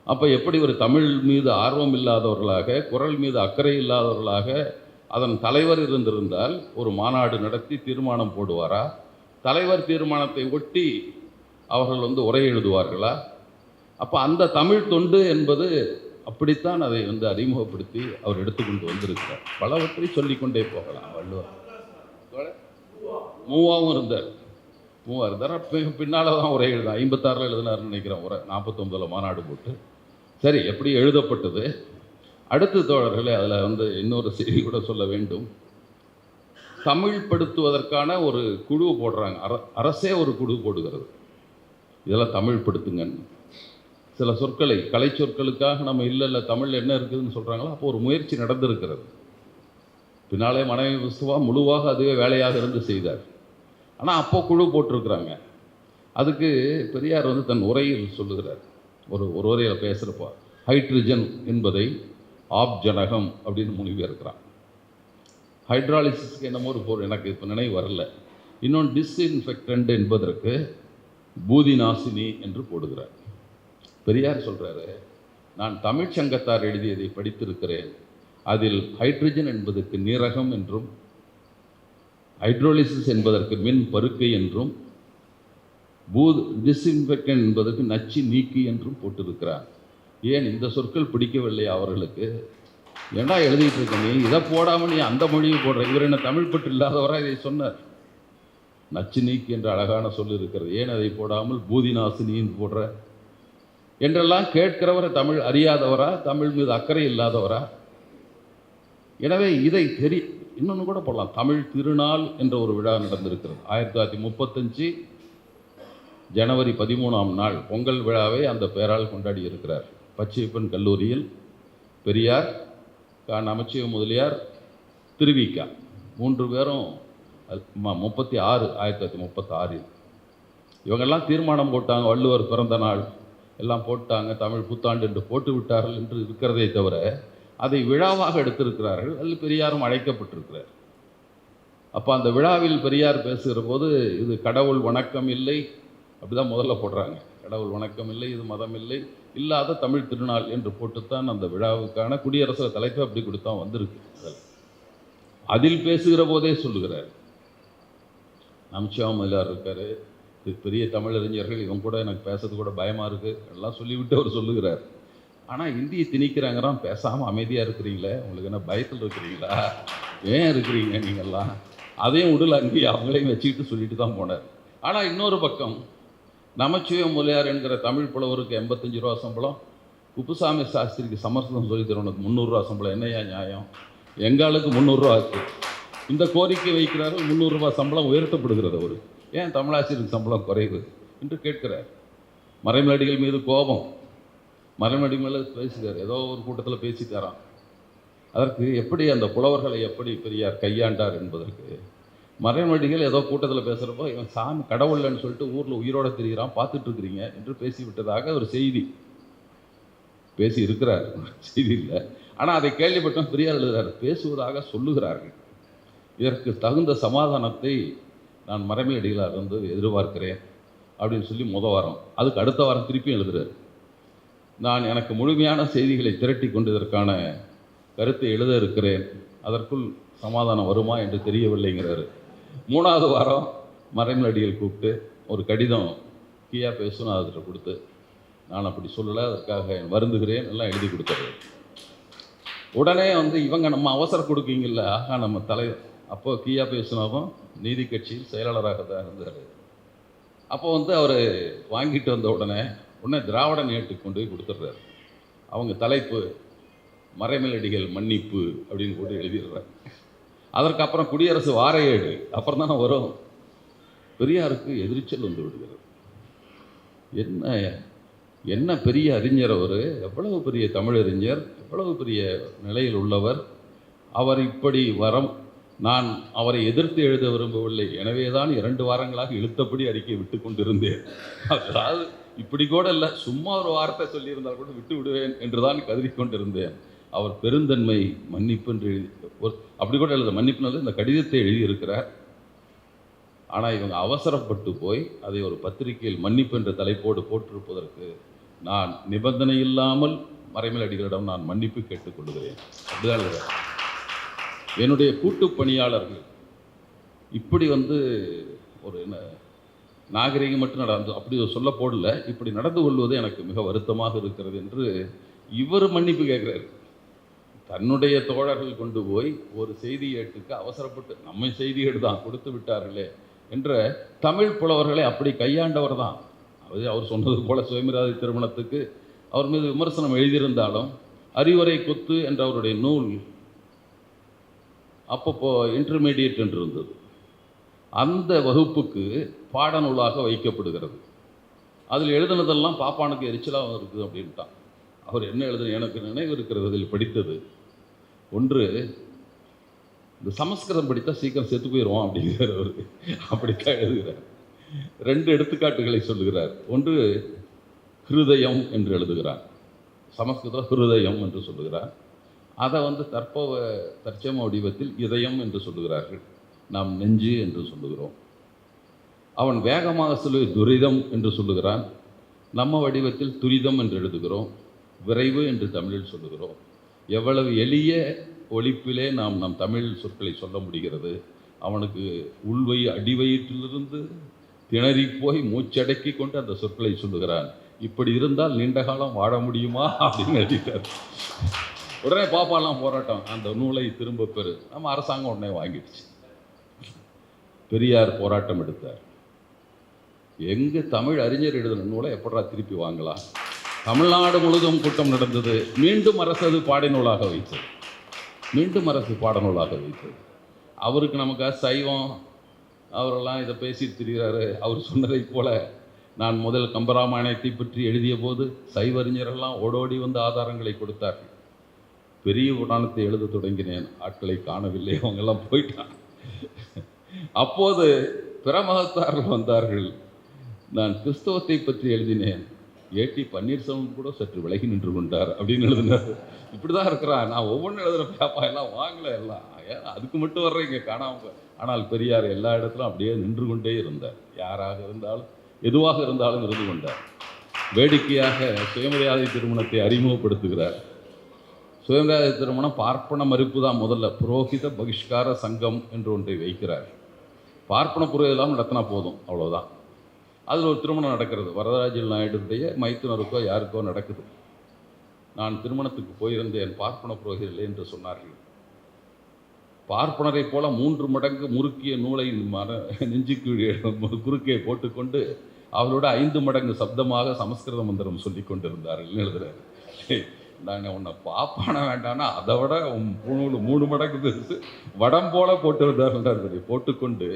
அப்போ எப்படி ஒரு தமிழ் மீது ஆர்வம் இல்லாதவர்களாக, குறள் மீது அக்கறை இல்லாதவர்களாக அதன் தலைவர் இருந்திருந்தால் ஒரு மாநாடு நடத்தி தீர்மானம் போடுவாரா? தலைவர் தீர்மானத்தை ஒட்டி அவர்கள் உரை எழுதுவார்களா? அப்போ அந்த தமிழ் தொண்டு என்பது அப்படித்தான் அதை அறிமுகப்படுத்தி அவர் எடுத்துக்கொண்டு வந்திருக்கிறார். பலவற்றை சொல்லிக்கொண்டே போகலாம். வள்ளுவர் மூவாவும் இருந்தார். பின்னால் தான் உரை எழுதினார். 56 எழுதினார்னு நினைக்கிறேன் உரை. 49 மாநாடு போட்டு. சரி, எப்படி எழுதப்பட்டது? அடுத்த தோழர்களே, அதில் இன்னொரு செய்தி கூட சொல்ல வேண்டும். தமிழ் படுத்துவதற்கான ஒரு குழு போடுறாங்க. அரசே ஒரு குழு போடுகிறது, இதெல்லாம் தமிழ் படுத்துங்கன்னு. சில சொற்களை, கலை சொற்களுக்காக நம்ம இல்லை தமிழ் என்ன இருக்குதுன்னு சொல்கிறாங்களோ, அப்போ ஒரு முயற்சி நடந்திருக்கிறது. பின்னாலே மனைவி விசுவா முழுவாக அதுவே வேலையாக இருந்து செய்தார். ஆனால் அப்போ குழு போட்டிருக்கிறாங்க. அதுக்கு பெரியார் தன் உரையில் சொல்லுகிறார். ஒரு உரையில் பேசுகிறப்போ, ஹைட்ரஜன் என்பதை ஆப்ஜனகம் அப்படின்னு மொழிபெயர்க்கிறான். ஹைட்ராலிசிஸ்க்கு என்னமோ ஒரு பொருள், எனக்கு இப்போ நினைவு வரல. இன்னொன்று டிஸ்இன்ஃபெக்டன்ட் என்பதற்கு பூதி நாசினி என்று போடுகிறார். பெரியார் சொல்கிறாரு, நான் தமிழ் சங்கத்தார் எழுதியதை படித்திருக்கிறேன். அதில் ஹைட்ரஜன் என்பதற்கு நீரகம் என்றும், ஹைட்ரோலிசிஸ் என்பதற்கு மின் பருக்கை என்றும், டிஸ்இன்ஃபெக்டன்ட் என்பதற்கு நச்சு நீக்கி என்றும் போட்டிருக்கிறார். ஏன் இந்த சொற்கள் பிடிக்கவில்லை அவர்களுக்கு? ஏண்டா எழுதிட்டு இருக்க நீ? இதை போடாமல் நீ அந்த மொழியை போடுற? இவர் என்ன தமிழ் பற்று இல்லாதவராக இதை சொன்னார். நச்சு நீக்கி என்ற அழகான சொல் இருக்கிறது, ஏன் அதை போடாமல் பூதி நாசினின்னு போடுற என்றெல்லாம் கேட்கிறவரை தமிழ் அறியாதவரா, தமிழ் மீது அக்கறை இல்லாதவரா? எனவே இதை இன்னொன்று கூட போடலாம். தமிழ் திருநாள் என்ற ஒரு விழா நடந்திருக்கிறது 1935 ஜனவரி 13ஆம் நாள் பொங்கல் விழாவை அந்த பெயரால் கொண்டாடி இருக்கிறார். பச்சையப்பன் கல்லூரியில் பெரியார், நமச்சிவ முதலியார், திருவிக்கா 3 பேரும் 1936 இவங்கெல்லாம் தீர்மானம் போட்டாங்க. வள்ளுவர் பிறந்த நாள் எல்லாம் போட்டாங்க, தமிழ் புத்தாண்டு என்று போட்டு விட்டார்கள் என்று இருக்கிறதே தவிர அதை விழாவாக எடுத்திருக்கிறார்கள். அதில் பெரியாரும் அழைக்கப்பட்டிருக்கிறார். அப்போ அந்த விழாவில் பெரியார் பேசுகிற போது இது கடவுள் வணக்கம் இல்லை அப்படிதான் முதல்ல போடுறாங்க. கடவுள் வணக்கம் இல்லை, இது மதம் இல்லை, இல்லாத தமிழ் திருநாள் என்று போட்டுத்தான் அந்த விழாவுக்கான குடியரசு தலைப்பு அப்படி கொடுத்தா வந்திருக்கு. அதில் பேசுகிற போதே சொல்லுகிறார், நமச்சிவ முதலியார் இருக்கார், பெரிய தமிழறிஞர்கள், இவங்க கூட எனக்கு பேசுறது கூட பயமாக இருக்குது எல்லாம் சொல்லிவிட்டு அவர் சொல்லுகிறார். ஆனால் இந்தியை திணிக்கிறாங்கிறான், பேசாமல் அமைதியாக இருக்கிறீங்களே, உங்களுக்கு என்ன பயத்தில் இருக்கிறீங்களா, ஏன் இருக்கிறீங்க நீங்கள்லாம், அதையும் உடல் அங்கேயே அவங்களையும் வச்சுக்கிட்டு சொல்லிட்டு தான் போனார். ஆனால் இன்னொரு பக்கம் நமச்சிவ முதலியார் என்கிற தமிழ் புலவருக்கு 85 ரூபா சம்பளம், குப்புசாமி சாஸ்திரிக்கு சமஸ்கிருதம் சொல்லி தரவனுக்கு 300 ரூபா சம்பளம், என்னையா நியாயம்? எங்களுக்கு 300 ரூபா ஆச்சு. இந்த கோரிக்கை வைக்கிறார்கள், 300 ரூபா சம்பளம் உயர்த்தப்படுகிறது. அவர் ஏன் தமிழாசிரியருக்கு சம்பளம் குறைவு என்று கேட்கிறார். மறைமலடிகள் மீது கோபம், மறைமலடி மேலே பேசுகிறார், ஏதோ ஒரு கூட்டத்தில் பேசிட்டாராம். அதற்கு எப்படி அந்த புலவர்களை எப்படி பெரியார் கையாண்டார் என்பதற்கு, மறைமலடிகள் ஏதோ கூட்டத்தில் பேசுகிறப்போ இவன் சாமி கடவுள்னு சொல்லிட்டு ஊரில் உயிரோடு திரிகிறான், பார்த்துட்டு இருக்கிறீங்க என்று பேசிவிட்டதாக ஒரு செய்தி பேசி இருக்கிறார், செய்தி இல்லை. ஆனால் அதை கேள்விப்பட்டோம் பெரியார் எழுதுகிறார், பேசுவதாக சொல்லுகிறார்கள். இதற்கு தகுந்த சமாதானத்தை நான் மறைமலடிகளார் வந்து எதிர்பார்க்கிறேன் அப்படின்னு சொல்லி வாரம், அதுக்கு அடுத்த வாரம் திருப்பியும் எழுதுகிறார், நான் எனக்கு முழுமையான செய்திகளை திரட்டி கொண்டு இதற்கான கருத்தை எழுத இருக்கிறேன், அதற்குள் சமாதானம் வருமா என்று தெரியவில்லைங்கிறாரு. 3வது வாரம் மறைமலடிகள் கூப்பிட்டு ஒரு கடிதம் கீயா பேசணும் அதில் கொடுத்து, நான் அப்படி சொல்லலை, அதற்காக வருந்துகிறேன் எல்லாம் எழுதி கொடுத்தாரு. உடனே வந்து இவங்க நம்ம அவசர கொடுக்கீங்கல்ல, ஆகா நம்ம தலைவர், அப்போது கீயா பேசுனாவும் நீதி கட்சியில் செயலாளராக தான் இருந்தார். அப்போ வந்து அவர் வாங்கிட்டு வந்த உடனே திராவிட நேட்டுக்கு கொண்டு போய் கொடுத்துட்றாரு. அவங்க தலைப்பு மறைமலடிகள் மன்னிப்பு அப்படின்னு போட்டு எழுதிடுறாரு. அதற்கப்புறம் குடியரசு வார ஏடு அப்புறம் தானே வரும். பெரியாருக்கு எதிர்ச்சல் வந்து விடுகிறது. என்ன பெரிய அறிஞர் அவர், எவ்வளவு பெரிய தமிழறிஞர், எவ்வளவு பெரிய நிலையில் உள்ளவர். அவர் இப்படி நான் அவரை எதிர்த்து எழுத விரும்பவில்லை, எனவே தான் 2 வாரங்களாக இழுத்தபடி அறிக்கை விட்டு கொண்டிருந்தேன். அதாவது இப்படி கூட இல்லை, சும்மா ஒரு வார்த்தை சொல்லியிருந்தால் கூட விட்டு விடுவேன் என்று தான் கதறிக்கொண்டிருந்தேன். அவர் பெருந்தன்மை மன்னிப்பு என்று அப்படி கூட எழுத மன்னிப்புனால இந்த கடிதத்தை எழுதியிருக்கிறார். ஆனால் இவங்க அவசரப்பட்டு போய் அதை ஒரு பத்திரிகையில் மன்னிப்பு என்ற தலைப்போடு போட்டிருப்பதற்கு நான் நிபந்தனை இல்லாமல் மறைமலடிகளிடம் நான் மன்னிப்பு கேட்டுக்கொள்கிறேன் அப்படிதான் எழுதுகிறார். என்னுடைய கூட்டு பணியாளர்கள் இப்படி வந்து ஒரு நாகரிகம் மட்டும் நடந்து அப்படி சொல்ல போடல, இப்படி நடந்து கொள்வது எனக்கு மிக வருத்தமாக இருக்கிறது என்று இவர் மன்னிப்பு கேட்குறாரு. தன்னுடைய தோழர்கள் கொண்டு போய் ஒரு செய்தி ஏட்டுக்கு அவசரப்பட்டு நம்ம செய்தி ஏடு தான் கொடுத்து விட்டார்களே என்ற தமிழ் புலவர்களை அப்படி கையாண்டவர் தான். அவர் சொன்னது போல சுயமரியாதை திருமணத்துக்கு அவர் மீது விமர்சனம் எழுதியிருந்தாலும் அறிவுரை கொத்து என்ற அவருடைய நூல் அப்பப்போ இன்டர்மீடியட் என்று இருந்தது, அந்த வகுப்புக்கு பாடநூலாக வைக்கப்படுகிறது. அதில் எழுதினதெல்லாம் பாப்பானுக்கு எரிச்சலாக இருக்குது அப்படின்ட்டான். அவர் என்ன எழுதுன எனக்கு நினைவு இருக்கிறது, அதில் படித்தது ஒன்று, இந்த சமஸ்கிருதம் படித்தா சீக்கிரம் செத்து போயிடுவான் அப்படிங்கிறார் அவர், அப்படித்தான் எழுதுகிறார். 2 எடுத்துக்காட்டுகளை சொல்லுகிறார். ஒன்று ஹிருதயம் என்று எழுதுகிறார், சமஸ்கிருதம் ஹிருதயம் என்று சொல்லுகிறார். அதை வந்து தற்சம வடிவத்தில் இதயம் என்று சொல்லுகிறார்கள், நாம் நெஞ்சு என்று சொல்லுகிறோம். அவன் வேகமாக சொல்லுவது துரிதம் என்று சொல்லுகிறான், நம்ம வடிவத்தில் துரிதம் என்று எழுதுகிறோம், விரைவு என்று தமிழில் சொல்லுகிறோம். எவ்வளவு எளிய ஒலிப்பிலே நாம் நம் தமிழ் சொற்களை சொல்ல முடிகிறது. அவனுக்கு அடிவயிற்றிலிருந்து திணறி போய் மூச்சடக்கி கொண்டு அந்த சொற்களை சொல்லுகிறான். இப்படி இருந்தால் நீண்ட காலம் வாழ முடியுமா அப்படின்னு எழுதிட்டார். உடனே பாப்பாலாம் போராட்டம், அந்த நூலை திரும்ப பெறு. நம்ம அரசாங்கம் உடனே வாங்கிடுச்சு. பெரியார் போராட்டம் எடுத்தார். எங்கே தமிழ் அறிஞர் எழுதின நூலை எப்படா திருப்பி வாங்கலாம்? தமிழ்நாடு முழுதும் கூட்டம் நடந்தது. மீண்டும் அரசு அது பாடநூலாக வைத்தது. மீண்டும் அரசு பாடநூலாக வைத்தது. அவருக்கு நமக்கு சைவம் அவரெல்லாம் இதை பேசிட்டு திரிகிறாரு. அவர் சொன்னதை போல நான் முதல் கம்பராமாயணத்தை பற்றி எழுதிய போது சைவ அறிஞரெல்லாம் ஓடோடி வந்து ஆதாரங்களை கொடுத்தார்கள். பெரிய புராணத்தை எழுத தொடங்கினேன், ஆட்களை காணவில்லை, அவங்கெல்லாம் போயிட்டான். அப்போது பிற மதத்தார்கள் வந்தார்கள். நான் கிறிஸ்தவத்தை பற்றி எழுதினேன், ஏடி பன்னீர்செல்வம் கூட சற்று விலகி நின்று கொண்டார் அப்படின்னு எழுதினார். இப்படி தான் இருக்கிறான். நான் ஒவ்வொன்றும் எழுதுகிற பேப்பா எல்லாம் வாங்கலை, எல்லாம் அதுக்கு மட்டும் வர்றீங்க காணாம. ஆனால் பெரியார் எல்லா இடத்துலும் அப்படியே நின்று கொண்டே இருந்தார். யாராக இருந்தாலும் எதுவாக இருந்தாலும் இருந்து கொண்டார். வேடிக்கையாக சுயமரியாதை திருமணத்தை அறிமுகப்படுத்துகிறார். சுயமரியாதை திருமணம் பார்ப்பன மறுப்பு தான் முதல்ல. புரோகித பகிஷ்கார சங்கம் என்று ஒன்றை வைக்கிறார். பார்ப்பன புரோகிதெல்லாம் நடத்தினா போதும், அவ்வளோதான். அதில் ஒரு திருமணம் நடக்கிறது. வரதராஜன் நாயுடைய மைத்துனருக்கோ யாருக்கோ நடக்குது. நான் திருமணத்துக்கு போயிருந்தேன், பார்ப்பன புரோகிதர்கள் என்று சொன்னார்கள். பார்ப்பனரை போல 3 மடங்கு முறுக்கிய நூலை நெஞ்சுக்கு குறுக்கே போட்டுக்கொண்டு அவரோட 5 மடங்கு சப்தமாக சமஸ்கிருத மந்திரம் சொல்லி கொண்டிருந்தார்கள் எழுதுறாரு. நாங்கள் உன்னை பாப்பான வேண்டாம்னா அதை விட 3 மடங்கு பெருசு வடம் போல போட்டிருந்தார்கள். போட்டுக்கொண்டு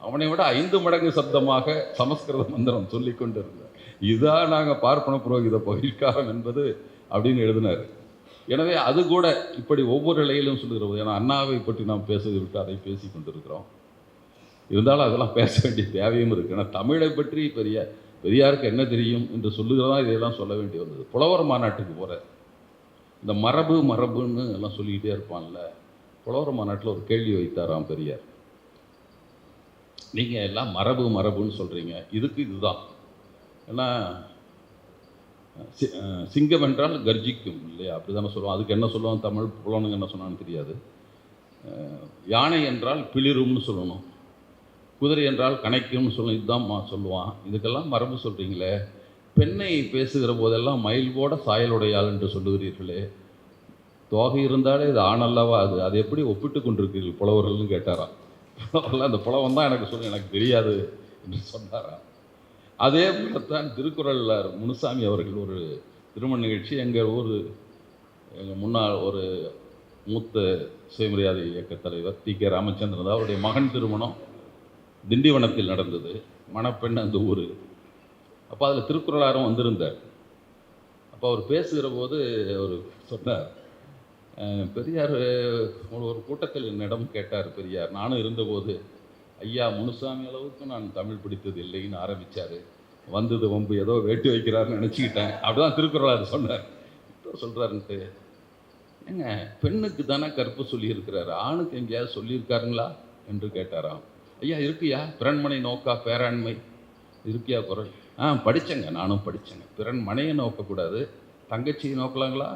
அவனை விட 5 மடங்கு சப்தமாக சமஸ்கிருத மந்திரம் சொல்லி கொண்டிருந்தார். இதான் நாங்கள் பார்ப்பன புரோகித பகிஷ்காரம் என்பது அப்படின்னு எழுதினார். எனவே அது கூட இப்படி ஒவ்வொரு நிலையிலும் சொல்லுகிறது. ஏன்னா அண்ணாவை பற்றி நாம் பேசுவதை விட்டு அதை பேசி கொண்டிருக்கிறோம். இருந்தாலும் அதெல்லாம் பேச வேண்டிய தேவையும் இருக்குது. ஏன்னா தமிழை பற்றி பெரியாருக்கு என்ன தெரியும் என்று சொல்லுகிறதா இதையெல்லாம் சொல்ல வேண்டி வந்தது. புலவர் மாநாட்டுக்கு போகிற இந்த மரபுன்னு எல்லாம் சொல்லிக்கிட்டே இருப்பான்ல. புலவர் மாநாட்டில் ஒரு கேள்வி வைத்தாராம் பெரியார். நீங்கள் எல்லாம் மரபுன்னு சொல்கிறீங்க, இதுக்கு இதுதான். ஏன்னா சிங்கம் என்றால் கர்ஜிக்கும் இல்லையா, அப்படி தானே சொல்லுவோம். அதுக்கு என்ன சொல்லுவோம் தமிழ் புலனுங்க என்ன சொன்னான்னு தெரியாது. யானை என்றால் பிளிரும்னு சொல்லணும், குதிரை என்றால் கணைக்கும்னு சொல்லணும், இதுதான் சொல்லுவான். இதுக்கெல்லாம் மரபு சொல்கிறீங்களே, பெண்ணை பேசுகிற போதெல்லாம் மயில் போட சாயலுடையாள் என்று சொல்லுகிறீர்களே, தோகை இருந்தாலே இது ஆணல்லவா, அது எப்படி ஒப்பிட்டு கொண்டிருக்கிறீர்கள் புலவர்கள்னு கேட்டாராம். புலவர்கள் அந்த புலவன் தான் எனக்கு சொல்லி எனக்கு தெரியாது என்று சொன்னாராம். அதே போலத்தான் திருக்குறளார் முனுசாமி அவர்கள் ஒரு திருமண நிகழ்ச்சி எங்கள் முன்னாள் ஒரு மூத்த சுயமரியாதை இயக்க தலைவர் டி.கே. ராமச்சந்திரன் அவருடைய மகன் திருமணம் திண்டிவனத்தில் நடந்தது. மணப்பெண் அந்த ஊர். அப்போ அதில் திருக்குறளாரும் வந்திருந்தார். அப்போ அவர் பேசுகிற போது அவர் சொன்னார், பெரியார் ஒரு கூட்டத்தில் என்னிடம் கேட்டார் பெரியார், நானும் இருந்தபோது, ஐயா முனுசாமி அளவுக்கு நான் தமிழ் படித்தது இல்லைன்னு ஆரம்பித்தார். வந்தது வம்பு ஏதோ வேட்டு வைக்கிறாருன்னு நினச்சிக்கிட்டேன். அப்படிதான் திருக்குறளார் சொன்னார். இப்போ சொல்கிறாருன்ட்டு, ஏங்க பெண்ணுக்கு தானே கற்பு சொல்லியிருக்கிறாரு, ஆணுக்கு எங்கேயாவது சொல்லியிருக்காருங்களா என்று கேட்டாராம். ஐயா இருக்கியா, பிறன்மனை நோக்கா பேராண்மை இருக்கியா குரல்? படித்தேங்க, நானும் படித்தேங்க. பிறன் மனையை நோக்கக்கூடாது, தங்கச்சியை நோக்கலாங்களா,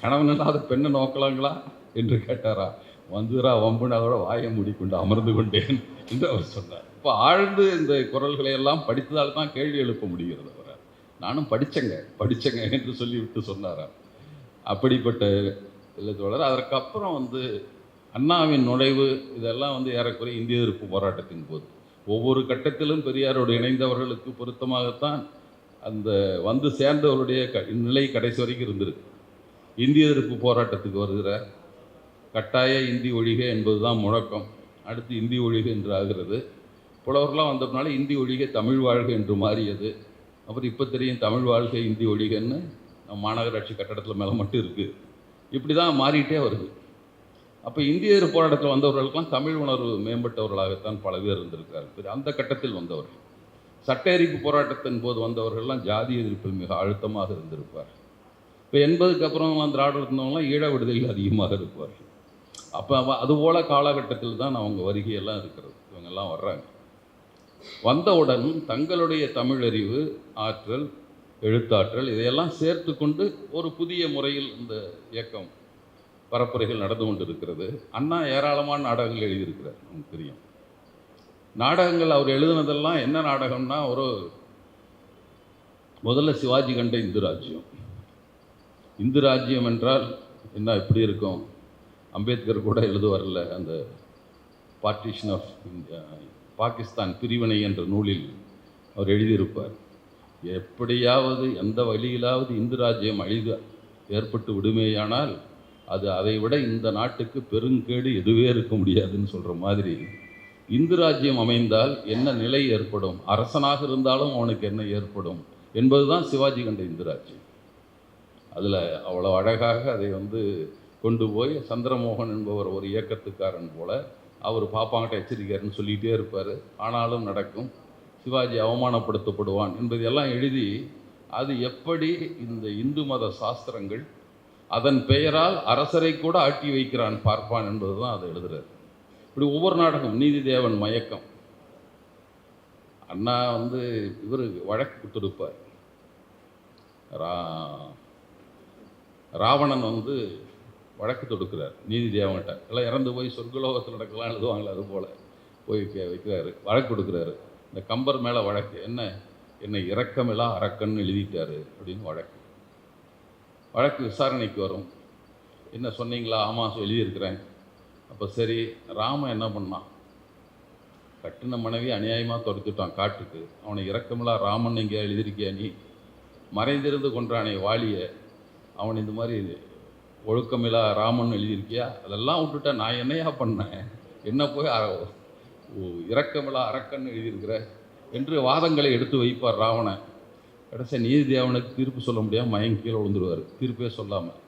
கணவன் இல்லாத பெண்ணை நோக்கலாங்களா என்று கேட்டாரா. வந்துரா வம்புன்னு அதோட வாயை மூடிக்கொண்டு அமர்ந்து கொண்டேன் என்று அவர் சொன்னார். இப்போ ஆழ்ந்து இந்த குரல்களை எல்லாம் படித்ததால் தான் கேள்வி எழுப்ப முடிகிறது. அவர் நானும் படித்தேங்க என்று சொல்லிவிட்டு சொன்னாராம். அப்படிப்பட்ட இல்லை தோழர். அதற்கப்புறம் அண்ணாவின் நுழைவு இதெல்லாம் ஏறக்குறைய இந்திய எதிர்ப்பு போராட்டத்தின் போது ஒவ்வொரு கட்டத்திலும் பெரியாரோடு இணைந்தவர்களுக்கு பொருத்தமாகத்தான் அந்த சேர்ந்தவருடைய நிலை கடைசி வரைக்கும் இருந்திருக்கு. இந்திய எதிர்ப்பு போராட்டத்துக்கு வருகிறார். கட்டாய இந்தி ஒழிக என்பது தான் முழக்கம். அடுத்து இந்தி ஒழிக என்று ஆகிறது. புலவர்களாம் வந்ததுனால இந்தி ஒழிக தமிழ் வாழ்க என்று மாறியது. அப்புறம் இப்போ தெரியும் தமிழ் வாழ்க இந்தி ஒழிகன்னு நம்ம மாநகராட்சி கட்டடத்தில் மேலே மட்டும் இருக்குது. இப்படி தான் மாறிட்டே வருது. அப்போ இந்திய எதிர்ப்பு போராட்டத்தில் வந்தவர்களுக்கெல்லாம் தமிழ் உணர்வு மேம்பட்டவர்களாகத்தான் பல பேர் இருந்திருக்கிறார்கள். அந்த கட்டத்தில் வந்தவர்கள். சட்ட எரிப்பு போராட்டத்தின் போது வந்தவர்கள்லாம் ஜாதி எதிர்ப்பில் மிக அழுத்தமாக இருந்திருப்பார். இப்போ 80க்கு அப்புறம் திராவிடர் இருந்தவங்களாம் ஈழ விடுதலையில் அதிகமாக இருப்பார்கள். அப்போ அதுபோல் காலகட்டத்தில் தான் அவங்க வருகையெல்லாம் இருக்கிறது. இவங்கெல்லாம் வர்றாங்க. வந்தவுடன் தங்களுடைய தமிழறிவு, ஆற்றல், எழுத்தாற்றல் இதையெல்லாம் சேர்த்து கொண்டு ஒரு புதிய முறையில் இந்த இயக்கம் பரப்புரைகள் நடந்து கொண்டு இருக்கிறது. அண்ணா ஏராளமான நாடகங்கள் எழுதியிருக்கிறார், நமக்கு தெரியும். நாடகங்கள் அவர் எழுதினதெல்லாம் என்ன நாடகம்னா, முதல்ல சிவாஜி கண்ட இந்து ராஜ்யம் என்றால் என்ன எப்படி இருக்கும், அம்பேத்கர் கூட எழுதுவார்ல அந்த பார்ட்டிஷன் ஆஃப் பாகிஸ்தான் பிரிவினை என்ற நூலில் அவர் எழுதியிருப்பார். எப்படியாவது எந்த வழியிலாவது இந்து ராஜ்யம் ஏற்பட்டு விடுமேயானால் அது அதை விட இந்த நாட்டுக்கு பெருங்கேடு எதுவே இருக்க முடியாதுன்னு சொல்கிற மாதிரி இந்து ராஜ்யம் அமைந்தால் என்ன நிலை ஏற்படும், அரசனாக இருந்தாலும் அவனுக்கு என்ன ஏற்படும் என்பது தான் சிவாஜி கண்ட இந்து ராஜ்யம். அதில் அவ்வளோ அழகாக அதை கொண்டு போய் சந்திரமோகன் என்பவர் ஒரு இயக்கத்துக்காரன் போல் அவர் பாப்பாங்கிட்ட எச்சரிக்கையாருன்னு சொல்லிகிட்டே இருப்பார். ஆனாலும் நடக்கும். சிவாஜி அவமானப்படுத்தப்படுவான் என்பதையெல்லாம் எழுதி அது எப்படி இந்த இந்து மத சாஸ்திரங்கள் அதன் பெயரால் அரசரை கூட ஆட்டி வைக்கிறான் பார்ப்பான் என்பது தான் அதை எழுதுறாரு. இப்படி ஒவ்வொரு நாடகம், நீதிதேவன் மயக்கம், அண்ணா இவர் வழக்கு கொடுத்துருப்பார். ராவணன் வழக்கு தொடுக்கிறார் நீதிதேவன்கிட்ட. எல்லாம் இறந்து போய் சொர்க்கலோகத்தில் நடக்கலாம் எழுதுவாங்களே அது போல் போய் வைக்கிறாரு, வழக்கு கொடுக்குறாரு. இந்த கம்பர் மேலே வழக்கு, என்னை இரக்கமில்லா அரக்கன்னு எழுதிட்டாரு அப்படின்னு வழக்கு விசாரணைக்கு வரும். என்ன சொன்னீங்களா? ஆமாம் எழுதியிருக்கிறேன். அப்போ சரி, ராமன் என்ன பண்ணான்? கட்டின மனைவி அநியாயமாக துரத்துட்டான் காட்டுக்கு. அவனை இரக்கமில்லா ராமன் எங்கேயா எழுதியிருக்கியா? நீ மறைந்திருந்து கொன்றானே வாலியை, அவன் இந்த மாதிரி ஒழுக்கமில்லா ராமன் எழுதியிருக்கியா? அதெல்லாம் விட்டுட்டா நான் என்னையா பண்ணேன்? என்ன போய் இரக்கமில்லா அரக்கன்னு எழுதியிருக்கிற என்று வாதங்களை எடுத்து வைப்பார் ராவணன். கடைசி நீதிதேவனுக்கு தீர்ப்பு சொல்ல முடியாமல் மயங்கி கீழே விழுந்துருவார். தீர்ப்பே சொல்லாமல்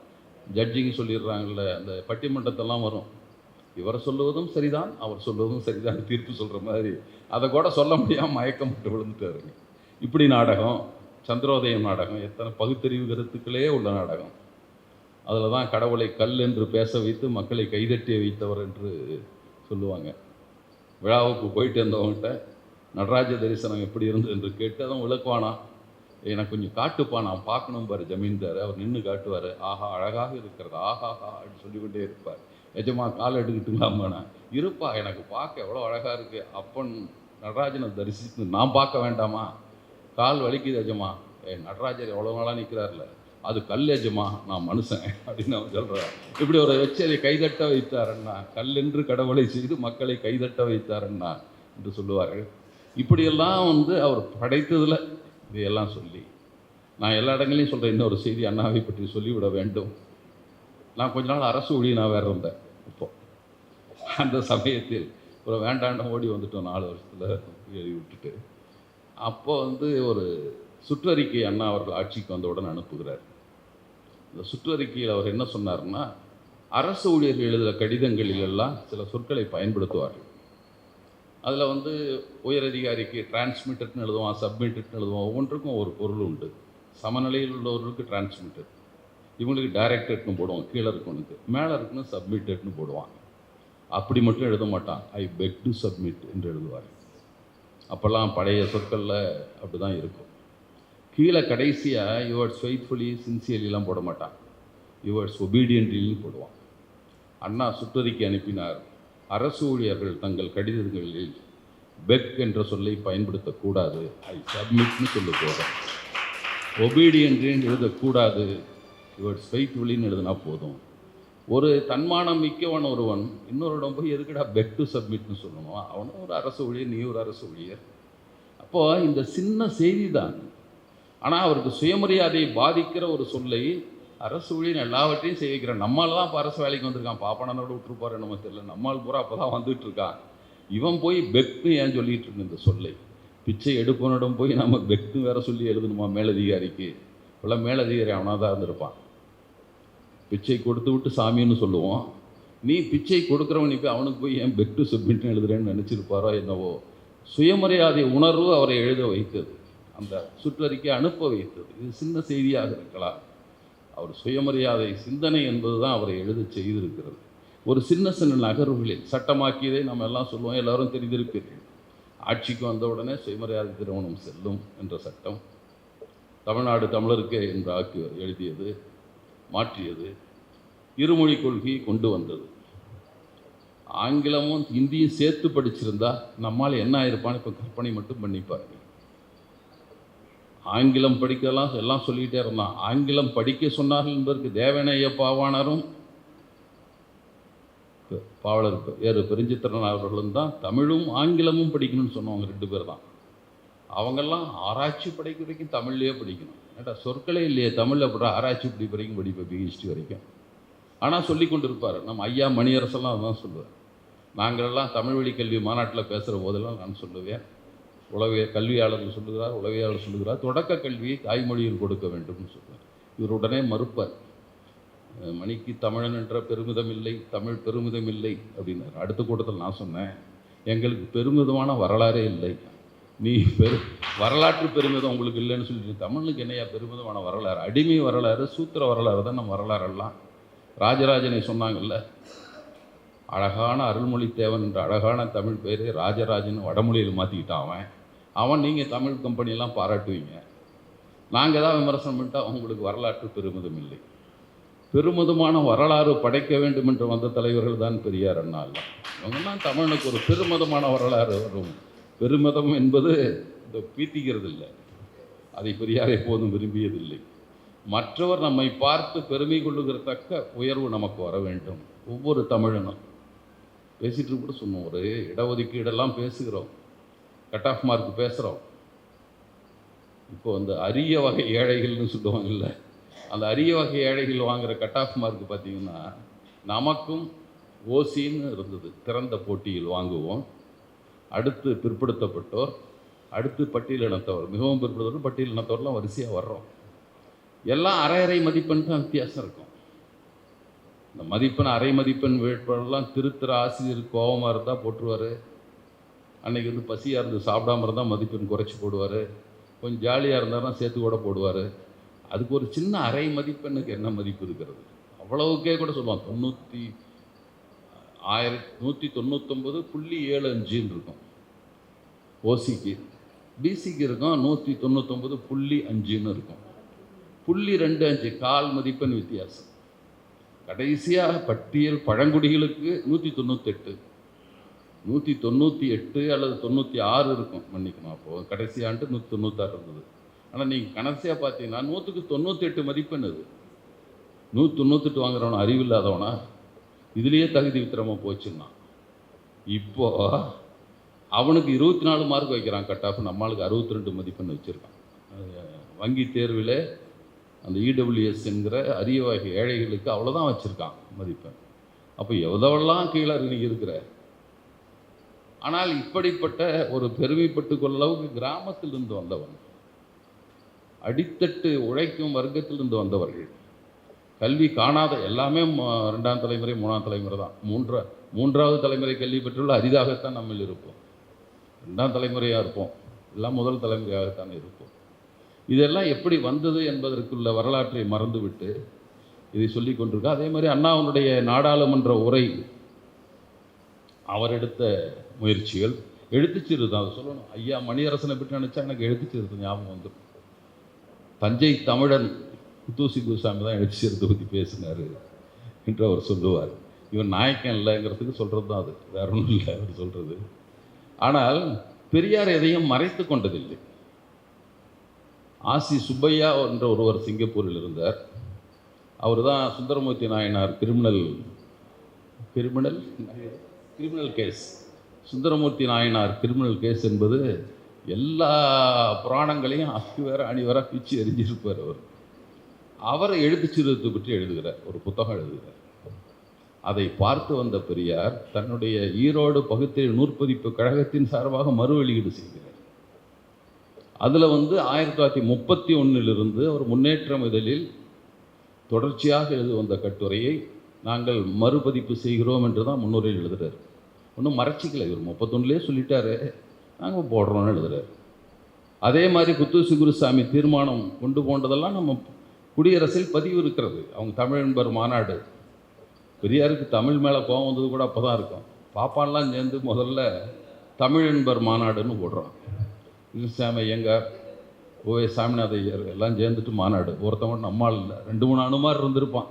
ஜட்ஜிங்க சொல்லிடுறாங்கல்ல, அந்த பட்டிமன்றத்தெல்லாம் வரும். இவர் சொல்லுவதும் சரிதான், அவர் சொல்லுவதும் சரிதான் தீர்ப்பு சொல்கிற மாதிரி அதை கூட சொல்ல முடியாமல் மயக்கம் மட்டும் விழுந்துட்டாருங்க. இப்படி நாடகம், சந்திரோதயம் நாடகம், எத்தனை பகுத்தறிவு கருத்துக்களே உள்ள நாடகம். அதில் தான் கடவுளை கல் என்று பேச வைத்து மக்களை கைதட்டி வைத்தவர் என்று சொல்லுவாங்க. விழாவுக்கு போயிட்டு இருந்தவங்கள்ட்ட நடராஜ தரிசனம் எப்படி இருந்தது என்று கேட்டு அதான் விளக்குவானா, எனக்கு கொஞ்சம் காட்டுப்பா, நான் பார்க்கணும் பாரு ஜமீன்தார். அவர் நின்று காட்டுவார். ஆஹா அழகாக இருக்கிறது, ஆஹாஹா அப்படின்னு சொல்லிக்கொண்டே இருப்பார். எஜமா காலை எடுத்துக்கிட்டுங்களாம்மாண்ணா, இருப்பா எனக்கு பார்க்க எவ்வளோ அழகாக இருக்குது. அப்பன் நடராஜனை தரிசித்து நான் பார்க்க வேண்டாமா? கால் வலிக்குது எஜமா. நடராஜர் எவ்வளோ நாளாக நிற்கிறார்ல, அது கல் எஜமா, நான் மனுஷன் அப்படின்னு அவன் சொல்கிறார். இப்படி ஒரு வச்சு கைதட்ட வைத்தாரண்ணா, கல்லென்று கடவுளை செய்து மக்களை கைதட்ட வைத்தாரண்ணா என்று சொல்லுவார்கள். இப்படியெல்லாம் அவர் படைத்ததில் இதையெல்லாம் சொல்லி, நான் எல்லா இடங்களையும் சொல்கிறேன். இன்னொரு செய்தி அண்ணாவை பற்றி சொல்லிவிட வேண்டும். நான் கொஞ்ச நாள் அரசு ஊழியனாக வேறு இருந்தேன். இப்போது அந்த சமயத்தில் ஒரு வேண்டாண்ட ஓடி வந்துட்டோம் 4 வருஷத்தில் எழுதி விட்டுட்டு. அப்போது ஒரு சுற்றறிக்கை அண்ணா அவர்கள் ஆட்சிக்கு வந்தவுடன் அனுப்புகிறார். இந்த சுற்றறிக்கையில் அவர் என்ன சொன்னார்னா, அரசு ஊழியர்கள் எழுதுகிற கடிதங்களிலெல்லாம் சில சொற்களை பயன்படுத்துவார்கள். அதில் உயரதிகாரிக்கு டிரான்ஸ்மிட்டர்னு எழுதுவான், சப்மிட்டர்னு எழுதுவான். ஒவ்வொன்றுக்கும் ஒரு பொருள் உண்டு. சமநிலையில் உள்ளவர்களுக்கு டிரான்ஸ்மிட்டர், இவங்களுக்கு டைரக்டர்னு போடுவான், கீழே இருக்கவனுக்கு. மேலே இருக்குன்னு சப்மிட்டர்னு போடுவான். அப்படி மட்டும் எழுத மாட்டான், ஐ பெக் டு சப்மிட் என்று எழுதுவார். அப்போல்லாம் பழைய சொற்களில் அப்படி தான் இருக்கும். கீழே கடைசியாக யுவர்ஸ் ஃபெய்த்ஃபுல்லி சின்சியர்லாம் போட மாட்டான், யுவர்ஸ் ஒபீடியன்ட்லின்னு போடுவான். அண்ணா சுற்றறிக்கை அனுப்பினார், அரசு ஊழியர்கள் தங்கள் கடிதங்களில் பெக் என்ற சொல்லை பயன்படுத்தக்கூடாது, ஐ சப்மிட்னு சொல்ல போகிறேன். ஒபீடியன்ட்லின்னு எழுதக்கூடாது, யுவர்ஸ் ஃபெய்த்ஃபுல்லின்னு எழுதினா போதும். ஒரு தன்மானம் மிக்கவன் ஒருவன் இன்னொருடம் போய் எதுக்குடா பெக் டு சப்மிட்னு சொல்லணும்? அவனும் ஒரு அரசு ஊழியர், நீ ஒரு அரசு ஊழியர். அப்போது இந்த சின்ன செய்தி தான், ஆனால் அவருக்கு சுயமரியாதையை பாதிக்கிற ஒரு சொல்லை அரசு ஊழியர் எல்லாவற்றையும் செய்ய வைக்கிறான். நம்மால் தான் இப்போ அரசு வேலைக்கு வந்திருக்கான், பாப்பானோட விட்டுருப்பாரு என்னமோ தெரியல, நம்மால் பூரா அப்போ தான் வந்துட்டுருக்கான். இவன் போய் பெக்னு ஏன் சொல்லிகிட்டு இருக்கு இந்த சொல்லை? பிச்சை எடுப்பவனிடம் போய் நம்ம பெக்னு வேற சொல்லி எழுதணுமா மேலதிகாரிக்கு? இப்போல்லாம் மேலதிகாரி அவனாக தான் இருந்திருப்பான். பிச்சை கொடுத்து விட்டு சாமின்னு சொல்லுவோம், நீ பிச்சை கொடுக்குறவன் இப்போ அவனுக்கு போய் ஏன் பெக் டு சப்மிட்னு எழுதுறேன்னு நினச்சிருப்பாரோ என்னவோ. சுயமரியாதை உணர்வு அவரை எழுத வைத்தது, அந்த சுற்றறிக்கை அனுப்ப வைத்தது. இது சின்ன செய்தியாக இருக்கலாம், அவர் சுயமரியாதை சிந்தனை என்பது தான் அவரை எழுத செய்திருக்கிறது. ஒரு சின்ன சின்ன நகர்வுகளில் சட்டமாக்கியதை நம்ம எல்லாம் சொல்லுவோம், எல்லோரும் தெரிந்திருப்பீர்கள். ஆட்சிக்கு வந்தவுடனே சுயமரியாதை திருமணம் செல்லும் என்ற சட்டம் தமிழ்நாடு தமிழருக்கு என்று ஆக்கி எழுதியது, மாற்றியது. இருமொழி கொள்கையை கொண்டு வந்தது. ஆங்கிலமும் இந்தியும் சேர்த்து படிச்சிருந்தா நம்மால் என்ன ஆயிருப்பான்னு இப்போ கற்பனை மட்டும் பண்ணிப்பாருங்க. ஆங்கிலம் படிக்கலாம் எல்லாம் சொல்லிக்கிட்டே இருந்தான். ஆங்கிலம் படிக்க சொன்னார்கள் என்பதற்கு தேவநேய பாவாணரும் பாவலர் பெருஞ்சித்திரன் அவர்களும் தான் தமிழும் ஆங்கிலமும் படிக்கணும்னு சொன்னவங்க 2 பேர் தான். அவங்கெல்லாம் ஆராய்ச்சி படிக்க வரைக்கும் தமிழ்லேயே படிக்கணும். ஏட்டா சொற்களே இல்லையே தமிழில் அப்புறம் ஆராய்ச்சி வரைக்கும் படிப்பேன், பிஹெச்டி வரைக்கும். ஆனால் சொல்லி கொண்டு இருப்பார். நம்ம ஐயா மணியரசெல்லாம் அதுதான் சொல்லுவார். நாங்களெல்லாம் தமிழ் வழி கல்வி மாநாட்டில் பேசுகிற போதெல்லாம் நான் சொல்லுவேன், கல்வியாளர்கள் சொல்லுகிறார், உளவியாளர் சொல்லுகிறார், தொடக்க கல்வியை தாய்மொழியில் கொடுக்க வேண்டும்னு சொல்லுவார். இவர் உடனே மறுப்பார். மணிக்கு தமிழன் என்ற பெருமிதம் இல்லை, தமிழ் பெருமிதம் இல்லை அப்படின்னாரு. அடுத்த கூட்டத்தில் நான் சொன்னேன், எங்களுக்கு பெருமிதமான வரலாறே இல்லை, நீ வரலாற்று பெருமிதம் உங்களுக்கு இல்லைன்னு சொல்லிட்டு தமிழுக்கு என்னையா பெருமிதமான வரலாறு? அடிமை வரலாறு, சூத்திர வரலாறு தான் நம்ம வரலாறெல்லாம். ராஜராஜனை சொன்னாங்கல்ல, அழகான அருள்மொழி தேவன் என்ற அழகான தமிழ் பேர் ராஜராஜன் வடமொழியில் மாற்றிக்கிட்டான் அவன். நீங்கள் தமிழ் கம்பெனியெல்லாம் பாராட்டுவீங்க, நாங்கள் தான் விமர்சனம் பண்ணிட்டா உங்களுக்கு வரலாற்று பெருமிதம் இல்லை. பெருமிதமான வரலாறு படைக்க வேண்டும் என்று வந்த தலைவர்கள் தான் பெரியார், அண்ணா இல்லை. இவங்கெல்லாம் தமிழுக்கு ஒரு பெருமிதமான வரலாறு வரும். பெருமிதம் என்பது இந்த பீத்திக்கிறது இல்லை, அதை பெரியார் எப்போதும் விரும்பியதில்லை. மற்றவர் நம்மை பார்த்து பெருமை கொள்ளுகிறத்தக்க உயர்வு நமக்கு வர வேண்டும். ஒவ்வொரு தமிழனும் பேசிகிட்டு கூட சொன்னோம், ஒரு இடஒதுக்கீடெல்லாம் பேசுகிறோம், கட் ஆஃப் மார்க் பேசுகிறோம். இப்போ அந்த அரிய வகை ஏழைகள்னு சொல்லுவாங்க இல்லை, அந்த அரிய வகை ஏழைகள் வாங்குகிற கட் ஆஃப் மார்க் பார்த்திங்கன்னா, நமக்கும் ஓசின்னு இருந்தது, திறந்த போட்டியில் வாங்குவோம், அடுத்து பிற்படுத்தப்பட்டோர், அடுத்து பட்டியலினத்தவர், மிகவும் பிற்படுத்தப்பட்டோர், பட்டியலினத்தவர்லாம் வரிசையாக வர்றோம். எல்லாம் அரை மதிப்பெண் தான் வித்தியாசம் இருக்கும். இந்த மதிப்பெண் அரை மதிப்பெண் வேட்பாளர்லாம் திருத்துற ஆசிரியர் கோபமாக இருந்தால் போட்டுருவார், அன்றைக்கி வந்து பசியாக இருந்து சாப்பிடாம இருந்தால் மதிப்பெண் குறைச்சி போடுவார், கொஞ்சம் ஜாலியாக இருந்தாருன்னா சேர்த்து கூட போடுவார். அதுக்கு ஒரு சின்ன அரை மதிப்பெண்ணுக்கு என்ன மதிப்பு இருக்கிறது? அவ்வளவுக்கே கூட சொல்லுவான், 1199.75 இருக்கும் ஓசிக்கு, பிசிக்கு இருக்கும் 199.5 இருக்கும், 0.25 கால் மதிப்பெண் வித்தியாசம். கடைசியாக பட்டியல் பழங்குடிகளுக்கு 198, 198 அல்லது 96 இருக்கும், மன்னிக்கணும். அப்போது கடைசி ஆண்டு 196 இருந்தது. ஆனால் நீங்கள் கடைசியாக பார்த்தீங்கன்னா 100க்கு 98 மதிப்பெண். அது 198 வாங்குறவனா அறிவில்லாதவனா? இதுலேயே தகுதி வித்திரமாக போச்சுன்னா, இப்போது அவனுக்கு 24 மார்க் வைக்கிறான் கட் ஆஃப், நம்மளுக்கு 62 மதிப்பெண் வச்சுருக்கான். வங்கி தேர்வில் அந்த இடபிள்யூஎஸ் என்கிற அரிய வகை ஏழைகளுக்கு அவ்வளோதான் வச்சுருக்கான் மதிப்பெண். அப்போ எவ்வளோலாம் கீழே நீ இருக்கிற. ஆனால் இப்படிப்பட்ட ஒரு பெருமைப்பட்டு கொள்ள அளவுக்கு கிராமத்திலிருந்து வந்தவன், அடித்தட்டு உழைக்கும் வர்க்கத்திலிருந்து வந்தவர்கள், கல்வி காணாத எல்லாமே 2ஆம் தலைமுறை 3ஆம் தலைமுறை தான். 3ஆவது தலைமுறை கல்வி பெற்றுள்ள அரிதாகத்தான் நம்ம இருப்போம். 2ஆம் தலைமுறையாக இருப்போம், எல்லாம் முதல் தலைமுறையாகத்தான் இருப்போம். இதெல்லாம் எப்படி வந்தது என்பதற்குள்ள வரலாற்றை மறந்துவிட்டு இதை சொல்லி கொண்டிருக்கா. அதே மாதிரி அண்ணாவுடைய நாடாளுமன்ற உரை, அவர் எடுத்த முயற்சிகள், எழுத்துச்சிறுதான் அதை சொல்லணும். ஐயா மணியரசனை பற்றி நினச்சா எனக்கு எழுத்துச்சிறுத்து ஞாபகம் வந்துடும். தஞ்சை தமிழன் தூசி குருசாமி தான் எழுத்துச்சிறுத்தை பற்றி பேசினார் என்று அவர் சொல்லுவார். இவன் நாயக்கன் இல்லைங்கிறதுக்கு சொல்கிறது தான் அது, வேற ஒன்றும் இல்லை அவர் சொல்கிறது. ஆனால் பெரியார் எதையும் மறைத்து கொண்டதில்லை. ஆசி சுப்பையா என்ற ஒருவர் சிங்கப்பூரில் இருந்தார். அவர் தான் Sundaramurthy Nayanar criminal case, Sundaramurthy Nayanar criminal case என்பது எல்லா புராணங்களையும் அணிவர பிச்சு எரிஞ்சிருப்பார். அவர் எழுத்துச்சீர்திருத்தத்தை பற்றி எழுதுகிறார், ஒரு புத்தகம் எழுதுகிறார். அதை பார்த்து வந்த பெரியார் தன்னுடைய ஈரோடு பகுத்தறிவு நூற்பதிப்பு கழகத்தின் சார்பாக மறு வெளியீடு செய்கிறார். அதில் 1931 அவர் முன்னேற்றம் இதழில் தொடர்ச்சியாக எழுதி வந்த கட்டுரையை நாங்கள் மறுபதிப்பு செய்கிறோம் என்று தான் முன்னுரையில் எழுதுகிறார். ஒன்றும் மறைச்சிக்கல, இவர் 31 சொல்லிட்டாரு, நாங்கள் போடுறோன்னு எழுதுகிறார். அதே மாதிரி புத்தூசி குருசாமி தீர்மானம் கொண்டு போன்றதெல்லாம் நம்ம குடியரசில் பதிவு இருக்கிறது. அவங்க தமிழன்பர் மாநாடு, பெரியாருக்கு தமிழ் மேலே கோபம் வந்தது கூட அப்போ தான் இருக்கும். பாப்பான்லாம் சேர்ந்து முதல்ல தமிழன்பர் மாநாடுன்னு போடுறான். கிருஷ்ணசாமி ஐயங்கார், ஓஏ சாமிநாத ஐயர் எல்லாம் சேர்ந்துட்டு மாநாடு. ஒருத்தவங்க நம்மால் இல்லை, 2-3 அனுமார் இருந்திருப்பான்,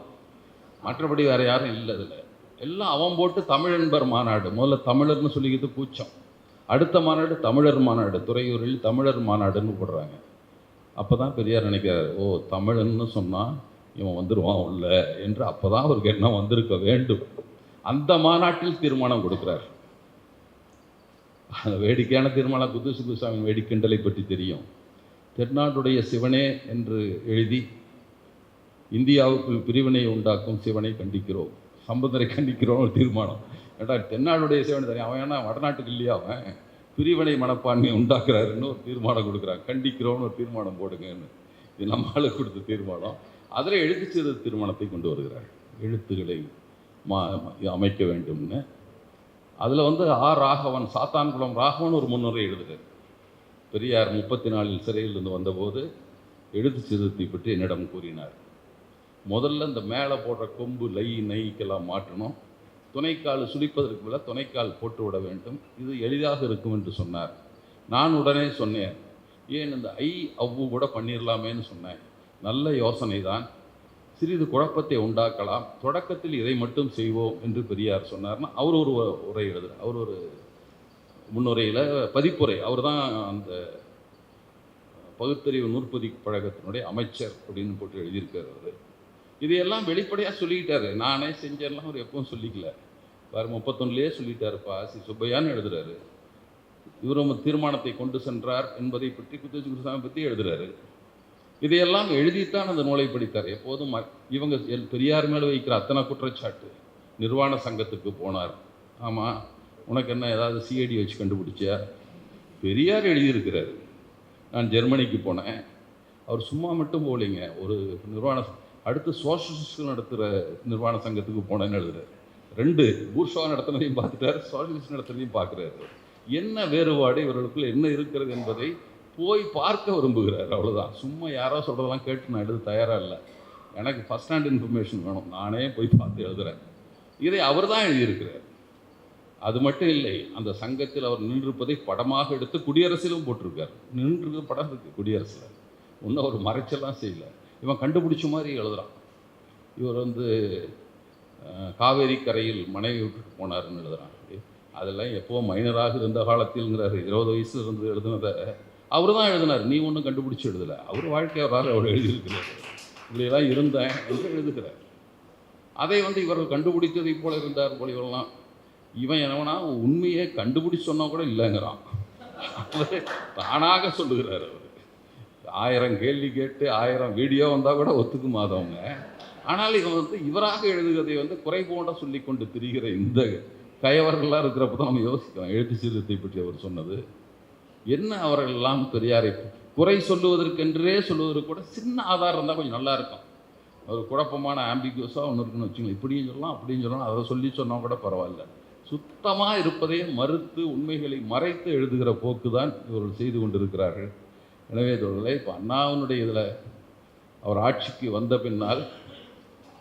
மற்றபடி வேறு யாரும் இல்லை. அதில் எல்லாம் அவன் போட்டு தமிழன்பர் மாநாடு, முதல்ல தமிழர்னு சொல்லிக்கிட்டு கூச்சம். அடுத்த மாநாடு தமிழர் மாநாடு, துறையூரில் தமிழர் மாநாடுன்னு போடுறாங்க. அப்போ தான் பெரியார் நினைக்கிறார், ஓ தமிழன்னு சொன்னால் இவன் வந்துடுவான் உள்ள என்று. அப்போ தான் அவருக்கு என்ன வந்திருக்க வேண்டும். அந்த மாநாட்டில் தீர்மானம் கொடுக்கிறார். அந்த வேடிக்கையான தீர்மானம் குத்துசு குருசாமி வேடிக்கிண்டலை பற்றி தெரியும். தென்னாடுடைய சிவனே என்று எழுதி இந்தியாவுக்குள் பிரிவினை உண்டாக்கும் சிவனை கண்டிக்கிறோம், சம்பந்தரை கண்டிக்கிறோம் ஒரு தீர்மானம். ஏட்டா தென்னாடுடைய சிவன் தெரியும், அவன் ஏன்னா வடநாட்டுக்கு இல்லையா, அவன் பிரிவினை மனப்பான்மையை உண்டாக்குறாருன்னு ஒரு தீர்மானம் கொடுக்குறாங்க. கண்டிக்கிறோன்னு ஒரு தீர்மானம் போடுங்கன்னு. இது நம்மளுக்கு கொடுத்த தீர்மானம். அதில் எழுத்துச்சீர்திருத்த தீர்மானத்தை கொண்டு வருகிறார். எழுத்துக்களை அமைக்க வேண்டும்னு. அதில் ஆர் ராகவன், சாத்தான்குளம் ராகவன் ஒரு முன்னுரை எழுதுகிறார். பெரியார் 34 சிறையிலிருந்து வந்தபோது எழுத்து சீர்திருத்தத்தை பற்றி என்னிடம் கூறினார். முதல்ல இந்த மேலே போடுற கொம்பு லை நெய்க்கெல்லாம் மாற்றணும், துணைக்கால் சுழிப்பதற்கு மேலே துணைக்கால் போட்டு விட வேண்டும், இது எளிதாக இருக்கும் என்று சொன்னார். நான் உடனே சொன்னேன், ஏன் இந்த ஐ அவ்வு கூட பண்ணிடலாமேன்னு சொன்னேன். நல்ல யோசனை தான், சிறிது குழப்பத்தை உண்டாக்கலாம், தொடக்கத்தில் இதை மட்டும் செய்வோம் என்று பெரியார் சொன்னார்னா அவர் ஒரு உரை எழுதுகிறார். அவர் ஒரு முன்னுரையில் பதிப்புரை, அவர் தான் அந்த பகுத்தறிவு நூற்பதிப்பு பழகத்தினுடைய அமைச்சர் அப்படின்னு போட்டு எழுதியிருக்கார். அவர் இதையெல்லாம் வெளிப்படையாக சொல்லிக்கிட்டாரு. நானே செஞ்சேன்லாம் அவர் எப்பவும் சொல்லிக்கல. வேறு 31லேயே சொல்லிட்டாருப்பா. சுப்பையான்னு எழுதுறாரு. இவரும் தீர்மானத்தை கொண்டு சென்றார் என்பதை பற்றி குத்துச்சு குருசாமி பற்றி எழுதுறாரு. இதையெல்லாம் எழுதித்தான் அந்த நூலை படித்தார். எப்போதும் இவங்க பெரியார் மேலே வைக்கிற அத்தனை குற்றச்சாட்டு. நிர்வாண சங்கத்துக்கு போனார், ஆமாம் உனக்கு என்ன ஏதாவது சிஐடி வச்சு கண்டுபிடிச்சா? பெரியார் எழுதியிருக்கிறார். நான் ஜெர்மனிக்கு போனேன், அவர் சும்மா மட்டும் போகலைங்க, ஒரு நிர்வாண அடுத்து சோஷலிஸ்ட் நடத்துகிற நிர்வாண சங்கத்துக்கு போனேன்னு எழுதுறாரு. 2 பூர்ஷா நடத்துனதையும் பார்த்துட்டார், சோஷலிஸ்ட் நடத்துனதையும் பார்க்குறாரு. என்ன வேறுபாடு இவர்களுக்குள்ள என்ன இருக்கிறது என்பதை போய் பார்க்க விரும்புகிறார், அவ்வளோதான். சும்மா யாரோ சொல்கிறதெல்லாம் கேட்டு நான் எழுத தயாராக இல்லை. எனக்கு ஃபஸ்ட் ஹேண்ட் இன்ஃபர்மேஷன் வேணும், நானே போய் பார்த்து எழுதுகிறேன். இதை அவர் தான் எழுதியிருக்கிறார். அது மட்டும் இல்லை, அந்த சங்கத்தில் அவர் நின்றிருப்பதை படமாக எடுத்து குடியரசிலும் போட்டிருக்கார். நின்று படம் இருக்குது குடியரசில், ஒன்றும் அவர் மறைச்செல்லாம் செய்யலை. இவன் கண்டுபிடிச்ச மாதிரி எழுதுகிறான். இவர் காவேரி கரையில் மனைவி விட்டுட்டு போனார்னு எழுதுகிறான். அதெல்லாம் எப்போ மைனராக இருந்த காலத்தில்ங்கிறாரு. 20 வயசுல இருந்து எழுதுனதை அவர் தான் எழுதினார். நீ ஒன்றும் கண்டுபிடிச்சி எழுதலை, அவர் வாழ்க்கையாளராக அவர் எழுதியிருக்கிறார். இப்படியெல்லாம் இருந்தேன் என்று எழுதுகிறார். அதை இவர்கள் கண்டுபிடித்ததை போல இருந்தார் போல இவரெல்லாம். இவன் என்னவனா உண்மையை கண்டுபிடிச்சு சொன்னால் கூட இல்லைங்கிறான். தானாக சொல்லுகிறார். அவர் 1000 கேள்வி கேட்டு 1000 வீடியோ வந்தால் கூட ஒத்துக்குமாதவங்க. ஆனால் இவன் இவராக எழுதுகிறதை குறை போன்ற சொல்லி கொண்டு திரிகிற இந்த கயவர்கள்லாம் இருக்கிறப்ப தான் நம்ம யோசிக்கிறோம். எழுத்து சீர்திருத்தத்தை பற்றி அவர் சொன்னது என்ன? அவர்கள் எல்லாம் பெரியாரை குறை சொல்லுவதற்கென்றே சொல்லுவதற்கு கூட சின்ன ஆதாரம் இருந்தால் கொஞ்சம் நல்லா இருக்கும். ஒரு குழப்பமான ஆம்பிகுவஸாக ஒன்று இருக்குன்னு வச்சுங்களேன். இப்படியும் சொல்லலாம் அப்படியும் சொல்லலாம், அதை சொல்லி சொன்னால் கூட பரவாயில்ல. சுத்தமாக இருப்பதையே மறுத்து உண்மைகளை மறைத்து எழுதுகிற போக்கு தான் இவர்கள் செய்து கொண்டிருக்கிறார்கள். எனவே இதோட இப்போ அண்ணாவினுடைய இதில் அவர் ஆட்சிக்கு வந்த பின்னால்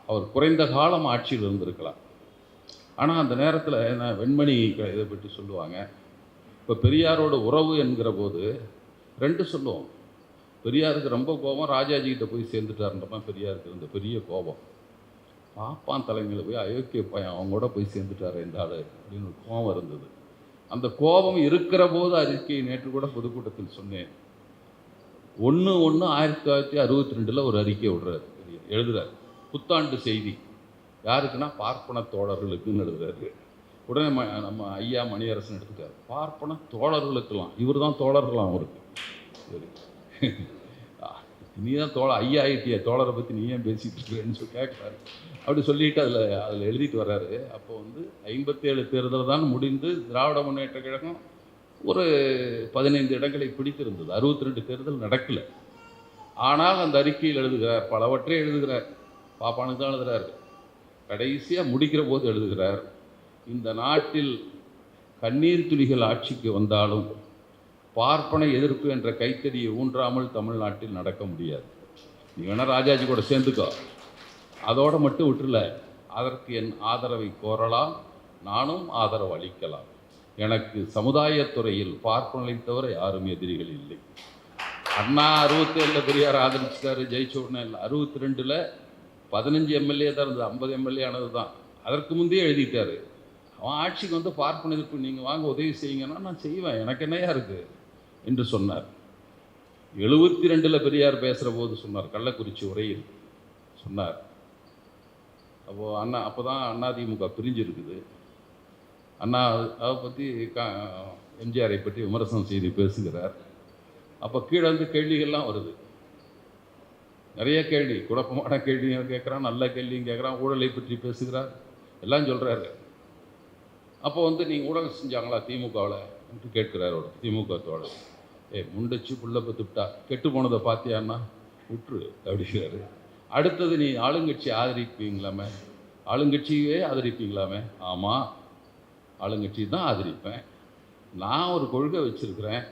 அவர் குறைந்த காலம் ஆட்சியில் இருந்திருக்கலாம். ஆனால் அந்த நேரத்தில் என்ன வெண்மணி இதை பற்றி சொல்லுவாங்க. இப்போ பெரியாரோட உறவு என்கிற போது 2 சொல்லுவோம். பெரியாருக்கு ரொம்ப கோபம், ராஜாஜிக்கிட்ட போய் சேர்ந்துட்டாருன்றப்ப பெரியாருக்கு இருந்த பெரிய கோபம். பாப்பான் தலைமையில் போய் அயோக்கிய பையன் அவங்க கூட போய் சேர்ந்துட்டார் இந்த ஆள் அப்படின்னு ஒரு கோபம் இருந்தது. அந்த கோபம் இருக்கிற போது அறிக்கையை நேற்று கூட பொதுக்கூட்டத்தில் சொன்னேன். 1/1/1962 ஒரு அறிக்கை விடுறாரு, எழுதுறாரு. புத்தாண்டு செய்தி யாருக்குன்னா பார்ப்பன தோழர்களுக்குன்னு எழுதுறாரு. உடனே நம்ம ஐயா மணியரசன் எடுத்துக்காரு, பார்ப்பன தோழர்களுக்கெல்லாம் இவர் தான் தோழர்களாம் அவருக்கு. சரி, நீ தான் ஐயா ஐடியா தோழரை பற்றி நீ ஏன் பேசிகிட்டு இருக்கிறேன்னு சொல்லி கேட்குறாரு. அப்படி சொல்லிட்டு அதில் எழுதிட்டு வர்றாரு. அப்போ 57 தேர்தல் தான் முடிந்து திராவிட முன்னேற்ற கழகம் ஒரு 15 இடங்களை பிடித்திருந்தது. 62 தேர்தல் நடக்கலை. ஆனால் அந்த அறிக்கையில் எழுதுகிறார், பலவற்றை எழுதுகிறார். பாப்பானுக்கு தான் எழுதுகிறார். கடைசியாக முடிக்கிற போது எழுதுகிறார், இந்த நாட்டில் கண்ணீர் துளிகள் ஆட்சிக்கு வந்தாலும் பார்ப்பனை எதிர்ப்பு என்ற கைத்தறியை ஊன்றாமல் தமிழ்நாட்டில் நடக்க முடியாது. நீ வேணால் ராஜாஜி கூட சேர்ந்துக்கோ, அதோடு மட்டும் விட்டுல, அதற்கு என் ஆதரவை கோரலாம், நானும் ஆதரவு அளிக்கலாம். எனக்கு சமுதாயத்துறையில் பார்ப்பனை தவிர யாரும் எதிரிகள் இல்லை. அண்ணா 67 பெரியார் ஆதரிச்சிட்டாரு, ஜெயிச்ச உடனே இல்லை. 62 15 எம்எல்ஏ தான் இருந்தது, 50 எம்எல்ஏ ஆனது தான். அதற்கு முந்தையே எழுதிட்டார். அவன் ஆட்சிக்கு பார்ப்பன எதிர்ப்பு நீங்கள் வாங்க உதவி செய்யுங்கன்னா நான் செய்வேன், எனக்கு என்னையா இருக்குது என்று சொன்னார். 72 பெரியார் பேசுகிற போது சொன்னார், கள்ளக்குறிச்சி உரையில் சொன்னார், அப்போது அப்போ தான் அதிமுக பிரிஞ்சிருக்குது. அதை பற்றி எம்ஜிஆரை பற்றி விமர்சனம் செய்து பேசுகிறார். அப்போ கீழே வந்து கேள்விகள்லாம் வருது, நிறைய கேள்வி, குழப்பமான கேள்வியும் கேட்குறான், நல்ல கேள்வியும் கேட்குறான், ஊழலை பற்றி பேசுகிறார், எல்லாம் சொல்கிறாரு. அப்போ வந்து நீங்கள் ஊழல் செஞ்சாங்களா திமுகவில் என்று கேட்குறாரு ஒரு திமுக தோழர். முண்டச்சு புள்ள பத்துட்டா கெட்டு போனதை பார்த்தியான்னா விட்டுரு அப்படிங்கிறாரு. அடுத்தது நீ ஆளுங்கட்சி ஆதரிப்பீங்களாமே, ஆளுங்கட்சியே ஆதரிப்பீங்களாமே. ஆமாம், ஆளுங்கட்சி தான் ஆதரிப்பேன். நான் ஒரு கொள்கை வச்சுருக்கிறேன்,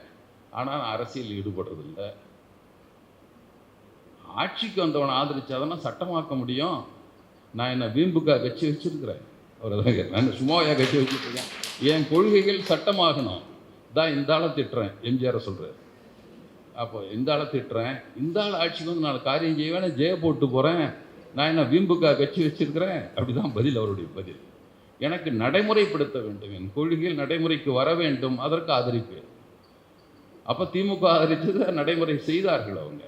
ஆனால் நான் அரசியல் ஈடுபடுறதில்லை. ஆட்சிக்கு வந்தவனை ஆதரிச்சாதானே சட்டமாக்க முடியும். நான் என்ன வீம்புக்கா கட்சி வச்சுருக்கிறேன், அவர் நான் சும்மாவையா கட்சி வச்சுருக்கேன். என் கொள்கைகள் சட்டமாகணும் தான் இந்த ஆளை திட்டுறேன், எம்ஜிஆரை சொல்கிறார். அப்போ இந்த ஆளை திட்டுறேன், இந்த ஆள் ஆட்சிக்கு வந்து நான் காரியம் செய்வேன், ஜெய போட்டு போகிறேன், நான் என்ன வீம்புக்கா கட்சி வச்சுருக்கிறேன். அப்படி தான் பதில், அவருடைய பதில். எனக்கு நடைமுறைப்படுத்த வேண்டும், என் கொள்கையில் நடைமுறைக்கு வர வேண்டும், அதற்கு ஆதரிப்பேன். அப்போ திமுக ஆதரித்ததை நடைமுறை செய்தார்கள் அவங்க.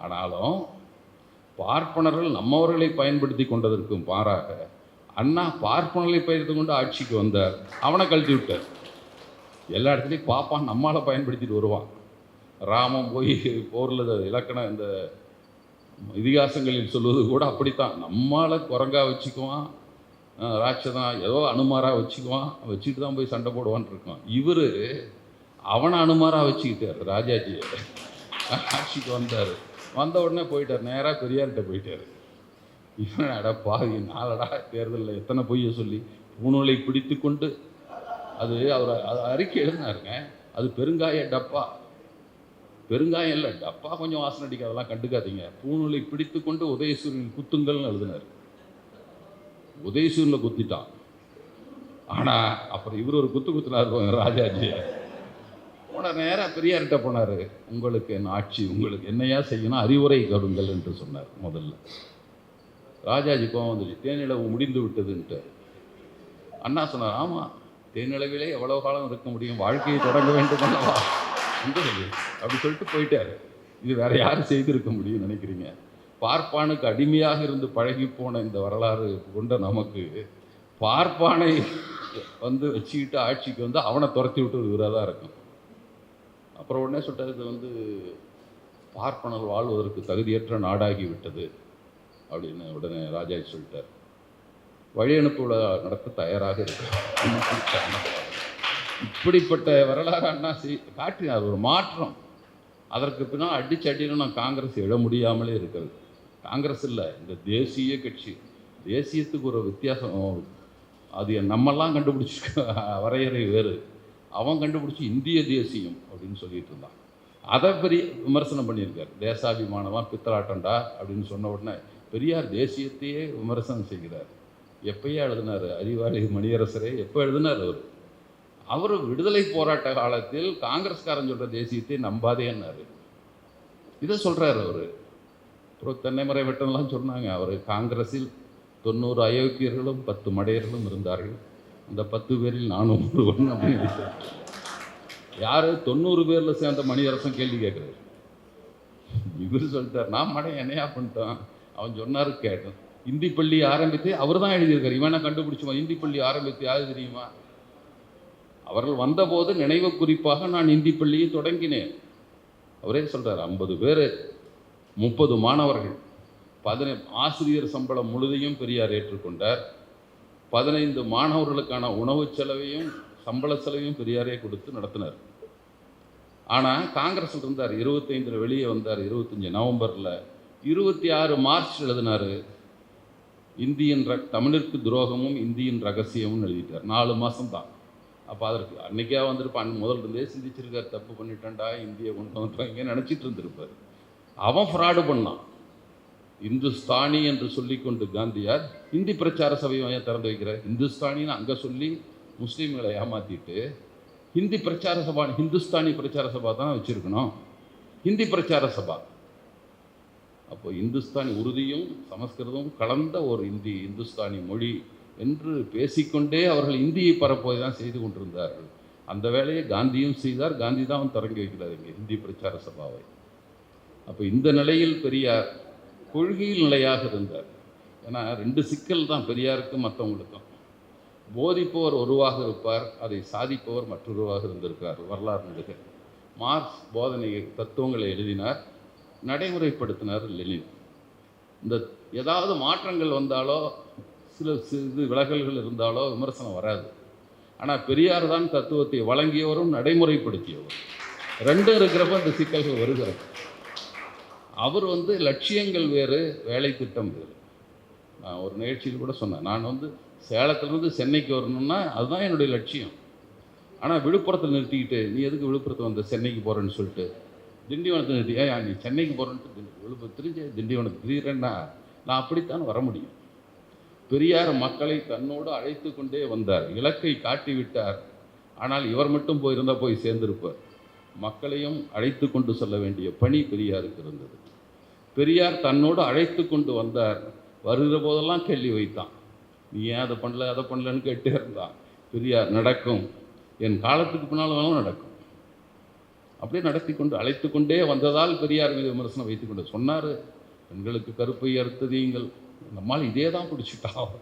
ஆனாலும் பார்ப்பனர்கள் நம்மவர்களை பயன்படுத்தி கொண்டதற்கும் மாறாக அண்ணா பார்ப்பனர்களை பயன்படுத்தி கொண்டு ஆட்சிக்கு வந்தார். அவனை கழட்டி விட்டார். எல்லா இடத்துலையும் பாப்பான் நம்மால பயன்படுத்திட்டு வருவான். ராமம் போய் போரில் இலக்கணம் இந்த இதிகாசங்களில் சொல்வது கூட அப்படித்தான். நம்மால் குரங்கா வச்சுக்குவான், ராட்சதான் ஏதோ அனுமாராக வச்சுக்குவான், வச்சுட்டு தான் போய் சண்டை போடுவான்னு இருக்கான். இவர் அவனை அனுமாராக வச்சுக்கிட்டார். ராஜாஜியை ஆட்சிக்கு வந்தார். வந்த உடனே போயிட்டார், நேராக பெரியார்கிட்ட போயிட்டார். இவன் அடா பாவி, நாளடா தேர்தலில் எத்தனை பொய்யை சொல்லி பூணூலை பிடித்து கொண்டு அது அவர் அறிக்கை எழுதினாருங்க. அது பெருங்காய டப்பா, பெருங்காயம் இல்லை டப்பா, கொஞ்சம் வாசனை அடிக்க, அதெல்லாம் கண்டுக்காதீங்க. பூணூலை பிடித்து கொண்டு உதயசூரியன் குத்துங்கள்னு எழுதினார். உதயசூரியனில் குத்திட்டான். ஆனால் அப்புறம் இவர் ஒரு குத்துனார் ராஜாஜியை. போனார், நேராக பெரியார்கிட்ட போனார். உங்களுக்கு என் ஆட்சி, உங்களுக்கு என்னையா செய்யணும், அறிவுரை கொடுங்கள் என்று சொன்னார் முதல்ல. ராஜாஜி கோவம் வந்துச்சு, தேனிலவு முடிந்து விட்டதுன்ட்டு. அண்ணா சொன்னார், ஆமாம், தேனிலவிலே எவ்வளோ காலம் இருக்க முடியும், வாழ்க்கையை தொடங்க வேண்டும் அல்லவா அப்படி சொல்லிட்டு போயிட்டார். இது வேற யாரும் செய்திருக்க முடியும்னு நினைக்கிறீங்க? பார்ப்பானுக்கு அடிமையாக இருந்து பழகி போன இந்த வரலாறு கொண்ட நமக்கு பார்ப்பானை வந்து வச்சுக்கிட்டு ஆட்சிக்கு வந்து அவனை துரத்தி விட்டு இவராக தான் இருக்கும். அப்புறம் உடனே சொல்லிட்டார், இது வந்து பார்ப்பனர் வாழ்வதற்கு தகுதியற்ற நாடாகி விட்டது அப்படின்னு உடனே ராஜாஜி சொல்லிட்டார். வழி அனுப்பு நடத்த தயாராக இருக்கு. இப்படிப்பட்ட வரலாறு அண்ணா காட்டினார், ஒரு மாற்றம். அதற்கு பின்னால் அடிச்சடியில் நான் காங்கிரஸ் எழ முடியாமலே இருக்கிறது. காங்கிரஸ் இல்லை, இந்த தேசிய கட்சி. தேசியத்துக்கு ஒரு வித்தியாசம், அது நம்மெல்லாம் கண்டுபிடிச்சி வரையறை வேறு, அவன் கண்டுபிடிச்சி இந்திய தேசியம் அப்படின்னு சொல்லிட்டு இருந்தான். அதை பெரிய விமர்சனம் பண்ணியிருக்கார். தேசாபிமானமாக பித்தலாட்டண்டா அப்படின்னு சொன்ன உடனே பெரியார் தேசியத்தையே விமர்சனம் செய்கிறார். எப்பயே எழுதினார் அறிவாளி மணியரசரே, எப்போ எழுதினார் அவர் விடுதலை போராட்ட காலத்தில் காங்கிரஸ்காரன் சொல்கிற தேசியத்தை நம்பாதேன்னாரு. இதை சொல்கிறார் அவர். அப்புறம் தென்னைமறை வெட்டம்லாம் சொன்னாங்க. அவர் காங்கிரஸில் 90 அயோக்கியர்களும் 10 மடையர்களும் இருந்தார்கள், அந்த 10 பேரில் நானும் ஒருவன் அப்படின்னு யார் 90 பேரில் சேர்ந்த மணியரசன் கேள்வி கேட்குறாரு. இவர் சொல்லிட்டார், நான் மடை என்னையா பண்ணிட்டான். அவன் சொன்னார், கேட்டேன். இந்தி பள்ளி ஆரம்பித்து அவர் தான் எழுதியிருக்காரு. இவனை கண்டுபிடிச்சுமா இந்தி பள்ளி ஆரம்பித்து யாரு தெரியுமா? அவர்கள் வந்தபோது நினைவு குறிப்பாக நான் இந்தி பள்ளியை தொடங்கினேன். அவரே சொல்கிறார், 50 பேர், 30 மாணவர்கள், 15 ஆசிரியர் சம்பளம் முழுதையும் பெரியார் ஏற்றுக்கொண்டார். 15 மாணவர்களுக்கான உணவு செலவையும் சம்பள செலவையும் பெரியாரே கொடுத்து நடத்தினார். ஆனால் காங்கிரஸில் இருந்தார். 25 வெளியே வந்தார். 25 நவம்பரில் 26 மார்ச் எழுதினார், இந்தியின் தமிழிற்கு துரோகமும் இந்தியின் ரகசியமும் எழுதிட்டார். 4 மாதம் தான். அப்போ அதற்கு அன்றைக்கே வந்திருப்பான், முதல் இருந்தே சிந்திச்சிருக்கார், தப்பு பண்ணிட்டான்டா, இந்தியை கொண்டு வந்துட்டாங்க நினச்சிட்டு இருந்திருப்பார். அவன் ஃப்ராடு பண்ணான். இந்துஸ்தானி என்று சொல்லிக்கொண்டு காந்தியார் இந்தி பிரச்சார சபையை திறந்து வைக்கிறார். இந்துஸ்தானின்னு அங்கே சொல்லி முஸ்லீம்களை ஏமாற்றிட்டு ஹிந்தி பிரச்சார சபா, ஹிந்துஸ்தானி பிரச்சார சபா தான் வச்சுருக்கணும், ஹிந்தி பிரச்சார சபா. அப்போ இந்துஸ்தானி உறுதியும் சமஸ்கிருதமும் கலந்த ஒரு இந்துஸ்தானி மொழி என்று பேசிக்கொண்டே அவர்கள் இந்தியை பரப்புவதை தான் செய்து கொண்டிருந்தார்கள். அந்த வேலையை காந்தியும் செய்தார். காந்தி தான் தொடங்கி வைக்கிறார் இங்கே ஹிந்தி பிரச்சார சபாவை. அப்போ இந்த நிலையில் பெரியார் கொள்கையில் நிலையாக இருந்தார். ஏன்னா 2 சிக்கல் தான் பெரியாருக்கும் மற்றவங்களுக்கும். போதிப்பவர் ஒருவாக இருப்பார், அதை சாதிப்பவர் மற்றொருவாக இருந்திருக்கிறார். வரலாறு நெடுக மார்க்ஸ் போதனை தத்துவங்களை எழுதினார், நடைமுறைப்படுத்தினார் லெனின். இந்த ஏதாவது மாற்றங்கள் வந்தாலோ சில இது விலகல்கள் இருந்தாலோ விமர்சனம் வராது. ஆனால் பெரியார் தான் தத்துவத்தை வழங்கியவரும் நடைமுறைப்படுத்தியவர். 2 இருக்கிறப்ப இந்த சிக்கல்கள் வருகிறது. அவர் லட்சியங்கள் வேறு, வேலை திட்டம் வேறு. நான் ஒரு நிகழ்ச்சியில் கூட சொன்னேன், நான் சேலத்திலேருந்து சென்னைக்கு வரணும்னா அதுதான் என்னுடைய லட்சியம். ஆனால் விழுப்புரத்தில் நிறுத்திக்கிட்டு நீ எதுக்கு விழுப்புரத்தை சென்னைக்கு போகிறேன்னு சொல்லிட்டு திண்டிவனத்தை நிறுத்தி நீ சென்னைக்கு போகிறேன்ட்டு விழுப்புரம் திரிஞ்சு திண்டிவனத்துக்கு திரிகிறேன்னா நான் அப்படித்தான் வர முடியும். பெரியார் மக்களை தன்னோடு அழைத்து கொண்டே வந்தார், இலக்கை காட்டிவிட்டார். ஆனால் இவர் மட்டும் போயிருந்தால் போய் சேர்ந்திருப்பார். மக்களையும் அழைத்து கொண்டு செல்ல வேண்டிய பணி பெரியாருக்கு இருந்தது. பெரியார் தன்னோடு அழைத்து கொண்டு வந்தார். வருகிற போதெல்லாம் கேள்வி வைத்தான், நீ ஏன் அதை பண்ணல அதை பண்ணலன்னு கேட்டே இருந்தான். பெரியார் நடக்கும், என் காலத்துக்கு பின்னால் வேணாலும் நடக்கும், அப்படியே நடத்தி கொண்டு அழைத்து கொண்டே வந்ததால் பெரியார் மீது விமர்சனம் வைத்து கொண்டு சொன்னார். பெண்களுக்கு கருப்பை அறுத்ததீங்கள், நம்மால் இதே தான் பிடிச்சிட்டான்.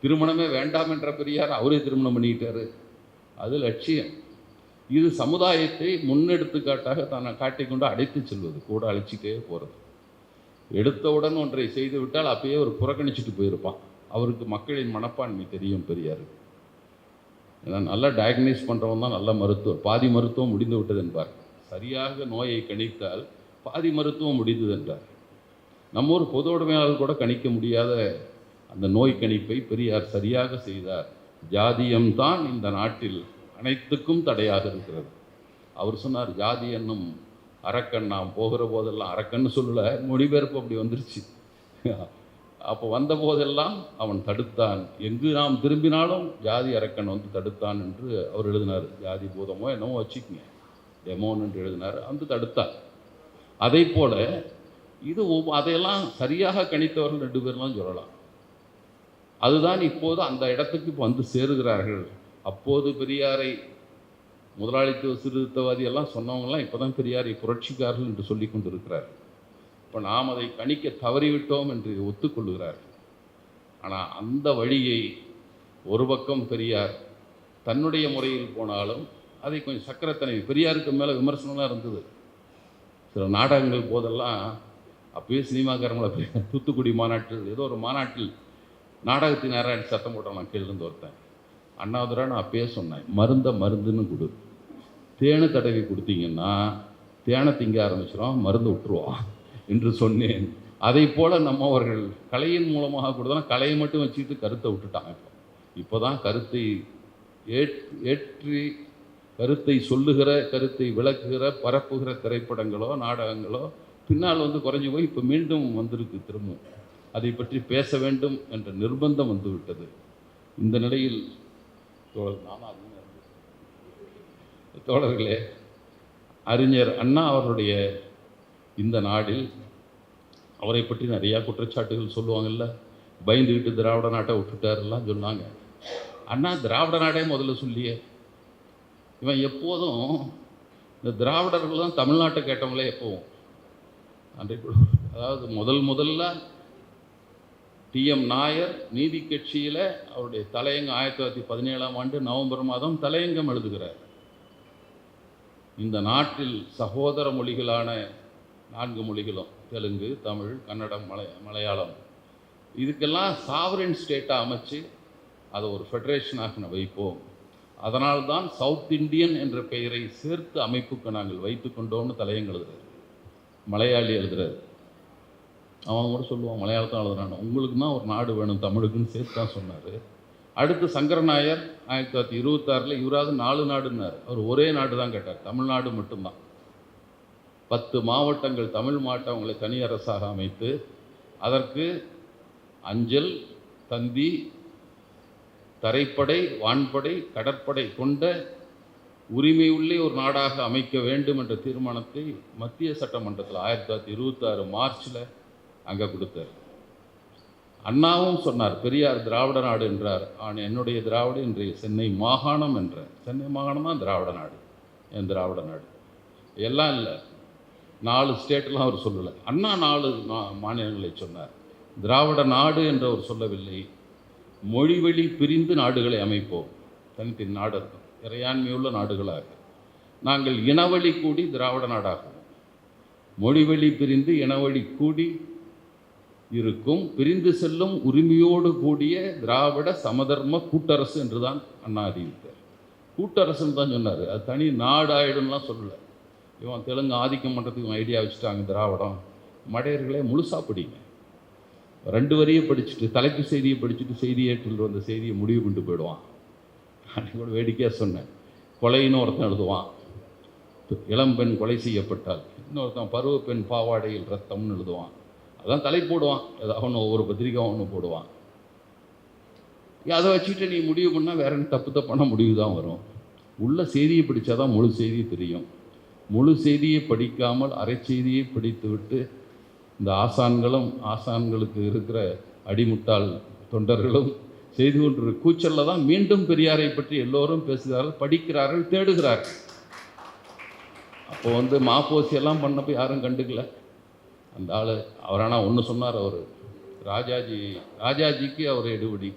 திருமணமே வேண்டாம் என்ற பெரியார் அவரே திருமணம் பண்ணிக்கிட்டாரு. அது லட்சியம். இது சமுதாயத்தை முன்னெடுத்துக்காட்டாக தான் காட்டிக்கொண்டு அழைத்து செல்வது, கூட அழைச்சிட்டே போகிறது. எடுத்தவுடன் ஒன்றை செய்து விட்டால் அப்பயே அவர் புறக்கணிச்சிட்டு போயிருப்பான். அவருக்கு மக்களின் மனப்பான்மை தெரியும் பெரியாருக்கு. ஏன்னா நல்லா டயக்னைஸ் பண்ணுறவன் தான் நல்ல மருத்துவர். பாதி மருத்துவம் முடிந்து விட்டது என்பார். சரியாக நோயை கணித்தால் பாதி மருத்துவம் முடிந்தது என்றார். நம்ம ஒரு பொது உடைமையாளர் கூட கணிக்க முடியாத அந்த நோய் கணிப்பை பெரியார் சரியாக செய்தார். ஜாதியம்தான் இந்த நாட்டில் அனைத்துக்கும் தடையாக இருக்கிறது. அவர் சொன்னார், ஜாதி என்னும் அரக்கன் நாம் போகிற போதெல்லாம், அரக்கன்னு சொல்லலை, மொழிபெயர்ப்பு அப்படி வந்துருச்சு. அப்போ வந்த போதெல்லாம் அவன் தடுத்தான், எங்கு நாம் திரும்பினாலும் ஜாதி அரக்கன் தடுத்தான் என்று அவர் எழுதினார். ஜாதி பூதமோ என்னமோ வச்சுக்கோங்க, டெமோன் என்று எழுதினார். தடுத்தான். அதை போல இது அதையெல்லாம் சரியாக கணித்தவர்கள் 2 பேர்லாம் சொல்லலாம். அதுதான் இப்போது அந்த இடத்துக்கு சேருகிறார்கள். அப்போது பெரியாரை முதலாளித்துவ சீர்திருத்தவாதி எல்லாம் சொன்னவங்கலாம் இப்போ தான் பெரியாரை புரட்சிக்காரர்கள் என்று சொல்லி கொண்டு இருக்கிறார்கள். இப்போ நாம் அதை கணிக்க தவறிவிட்டோம் என்று ஒத்துக்கொள்கிறார்கள். ஆனால் அந்த வழியை ஒரு பக்கம் பெரியார் தன்னுடைய முறையில் போனாலும் அதை கொஞ்சம் சக்கரத்தனை பெரியாருக்கு மேலே விமர்சனம்லாம் இருந்தது. சில நாடகங்கள் போதெல்லாம் அப்பயே சினிமாக்காரங்களை தூத்துக்குடி மாநாட்டில் ஏதோ ஒரு மாநாட்டில் நாடகத்தின் நேரம் சத்தம் போட்டான். நான் கேள்விருந்து ஒருத்தன், அண்ணாவதுரா நான் அப்பயே சொன்னேன், மருந்துன்னு கொடு, தேனை தடவி கொடுத்தீங்கன்னா தேனை திங்க ஆரம்பிச்சிடும், மருந்து விட்டுருவான் என்று சொன்னேன். அதை போல் நம்மவர்கள் கலையின் மூலமாக கொடுத்தா கலையை மட்டும் வச்சுக்கிட்டு கருத்தை விட்டுட்டாங்க. இப்போ தான் கருத்தை ஏற்றி கருத்தை சொல்லுகிற, கருத்தை விளக்குகிற, பரப்புகிற திரைப்படங்களோ நாடகங்களோ பின்னால் குறைஞ்சி போய் இப்போ மீண்டும் வந்திருக்கு. திரும்பவும் அதை பற்றி பேச வேண்டும் என்ற நிர்பந்தம் வந்துவிட்டது. இந்த நிலையில் தோழர்களே, அறிஞர் அண்ணா அவர்களுடைய இந்த நாடில் அவரை பற்றி நிறையா குற்றச்சாட்டுகள் சொல்லுவாங்கல்ல. பயந்துக்கிட்டு திராவிட நாட்டை விட்டுட்டாரெல்லாம் சொன்னாங்க. அண்ணா திராவிட நாடே முதல்ல சொல்லியே. இவன் எப்போதும் இந்த திராவிடர்கள் தான் தமிழ்நாட்டை கேட்டவங்களே எப்போவும். அன்றைக்கு அதாவது முதல்ல டிஎம் நாயர் நீதி கட்சியில் அவருடைய தலையங்கம் 1917ஆம் ஆண்டு நவம்பர் மாதம் தலையங்கம் எழுதுகிறார். இந்த நாட்டில் சகோதர மொழிகளான 4 மொழிகளும் தெலுங்கு, தமிழ், கன்னடம், மலையாளம், இதுக்கெல்லாம் சாவரின் ஸ்டேட்டாக அமைச்சு அதை ஒரு ஃபெடரேஷனாக வைப்போம். அதனால்தான் சவுத் இண்டியன் என்ற பெயரை சேர்த்து அமைப்புக்கு நாங்கள் வைத்து கொண்டோம்னு தலையங்கம் எழுதுறாரு. மலையாளி எழுதுறாரு. அவன் கூட சொல்லுவான், மலையாளத்தான் எழுதுறான், உங்களுக்கு தான் ஒரு நாடு வேணும் தமிழுக்குன்னு சேர்த்து தான் சொன்னார். அடுத்து சங்கரநாயர் 1926 இவராவது 4 நாடுன்னார். அவர் ஒரே நாடு தான் கேட்டார், தமிழ்நாடு மட்டும்தான். 10 மாவட்டங்கள் தமிழ் மாவட்டங்களை தனி அரசாக அமைத்து அதற்கு அஞ்சல், தந்தி, தரைப்படை, வான்படை, கடற்படை கொண்ட உரிமையுள்ளே ஒரு நாடாக அமைக்க வேண்டும் என்ற தீர்மானத்தை மத்திய சட்டமன்றத்தில் 1926 மார்ச்சில் அங்கே கொடுத்தார். அண்ணாவும் சொன்னார், பெரியார் திராவிட நாடு என்றார். ஆனால் என்னுடைய திராவிட இன்றைய சென்னை மாகாணம் என்றார். சென்னை மாகாணம் தான் திராவிட நாடு, என் திராவிட நாடு எல்லாம் இல்லை. 4 ஸ்டேட்லாம் அவர் சொல்லலை. அண்ணா 4 மாநிலங்களை சொன்னார். திராவிட நாடு என்று அவர் சொல்லவில்லை. மொழிவழி பிரிந்து நாடுகளை அமைப்போம். தனித்தனி நாடு இருக்கும், இறையாண்மையுள்ள நாடுகளாக. நாங்கள் இனவழி கூடி திராவிட நாடாகும். மொழிவழி பிரிந்து இனவழி கூடி இருக்கும், பிரிந்து செல்லும் உரிமையோடு கூடிய திராவிட சமதர்ம கூட்டரசு என்று தான் அண்ணா அறிவித்தார். கூட்டரசுன்னு தான் சொன்னார். அது தனி நாடு ஆயிடும்லாம் சொல்லலை. இவன் தெலுங்கு ஆதிக்கம் பண்ணுறதுக்கு இவன் ஐடியா வச்சுட்டாங்க. திராவிடம் மடையர்களே முழுசாக படிங்க. 2 வரியை படிச்சுட்டு தலைப்பு செய்தியை படிச்சுட்டு செய்தியேற்றில் வந்த செய்தியை முடிவு கொண்டு போயிடுவான். அன்றைக்கி கூட வேடிக்கையாக சொன்னேன். கொலைன்னு ஒருத்தன் எழுதுவான், இளம்பெண் கொலை செய்யப்பட்டால். இன்னொருத்தன் பருவ பெண் பாவாடையில் ரத்தம்னு எழுதுவான். அதான் தலை போடுவான். ஏதாவது ஒவ்வொரு பத்திரிக்கை ஒன்று போடுவான். அதை வச்சுட்டு நீ முடிவு பண்ணால் வேற என்ன தப்பான முடிவு தான் வரும். உள்ள செய்தியை படித்தா தான் முழு செய்தி தெரியும். முழு செய்தியை படிக்காமல் அரை செய்தியை படித்து விட்டு இந்த ஆசான்களுக்கு இருக்கிற அடிமுட்டாள் தொண்டர்களும் செய்து கொண்டிருக்கிற கூச்சலில் தான் மீண்டும் பெரியாரை பற்றி எல்லோரும் பேசுகிறார்கள், படிக்கிறார்கள், தேடுகிறார்கள். அப்போ மாப்போசியெல்லாம் பண்ணப்போ யாரும் கண்டுக்கல. அந்த ஆள் அவர் ஆனால் ஒன்று சொன்னார். அவர் ராஜாஜிக்கு அவர் எடுபடி.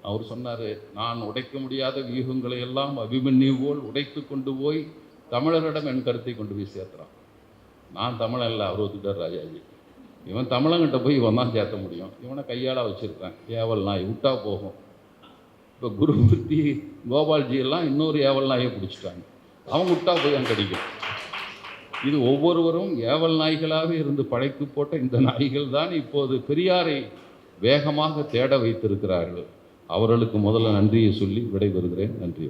அவர் சொன்னார், நான் உடைக்க முடியாத வியூகங்களை எல்லாம் அபிமன்யு போல் உடைத்து கொண்டு போய் தமிழரிடம் என் கருத்தை கொண்டு போய் சேர்த்துறான். நான் தமிழன் இல்லை, அவர் ஒத்துக்கிட்டார் ராஜாஜி. இவன் தமிழங்கிட்ட போய் இவன் தான் சேர்த்த முடியும். இவனை கையால் வச்சுருக்கேன். ஏவல் நாய் விட்டா போகும். இப்போ குருமூர்த்தி கோபால்ஜி எல்லாம் இன்னொரு ஏவல் நாயை பிடிச்சிட்டாங்க. அவங்க விட்டா போய் அங்கே கடிக்கும். இது ஒவ்வொருவரும் ஏவல் நாய்களாக இருந்து படைத்து போட்ட இந்த நாய்கள் தான் இப்போது பெரியாரை வேகமாக தேட வைத்திருக்கிறார்கள். அவர்களுக்கு முதல்ல நன்றியை சொல்லி விடைபெறுகிறேன். நன்றி.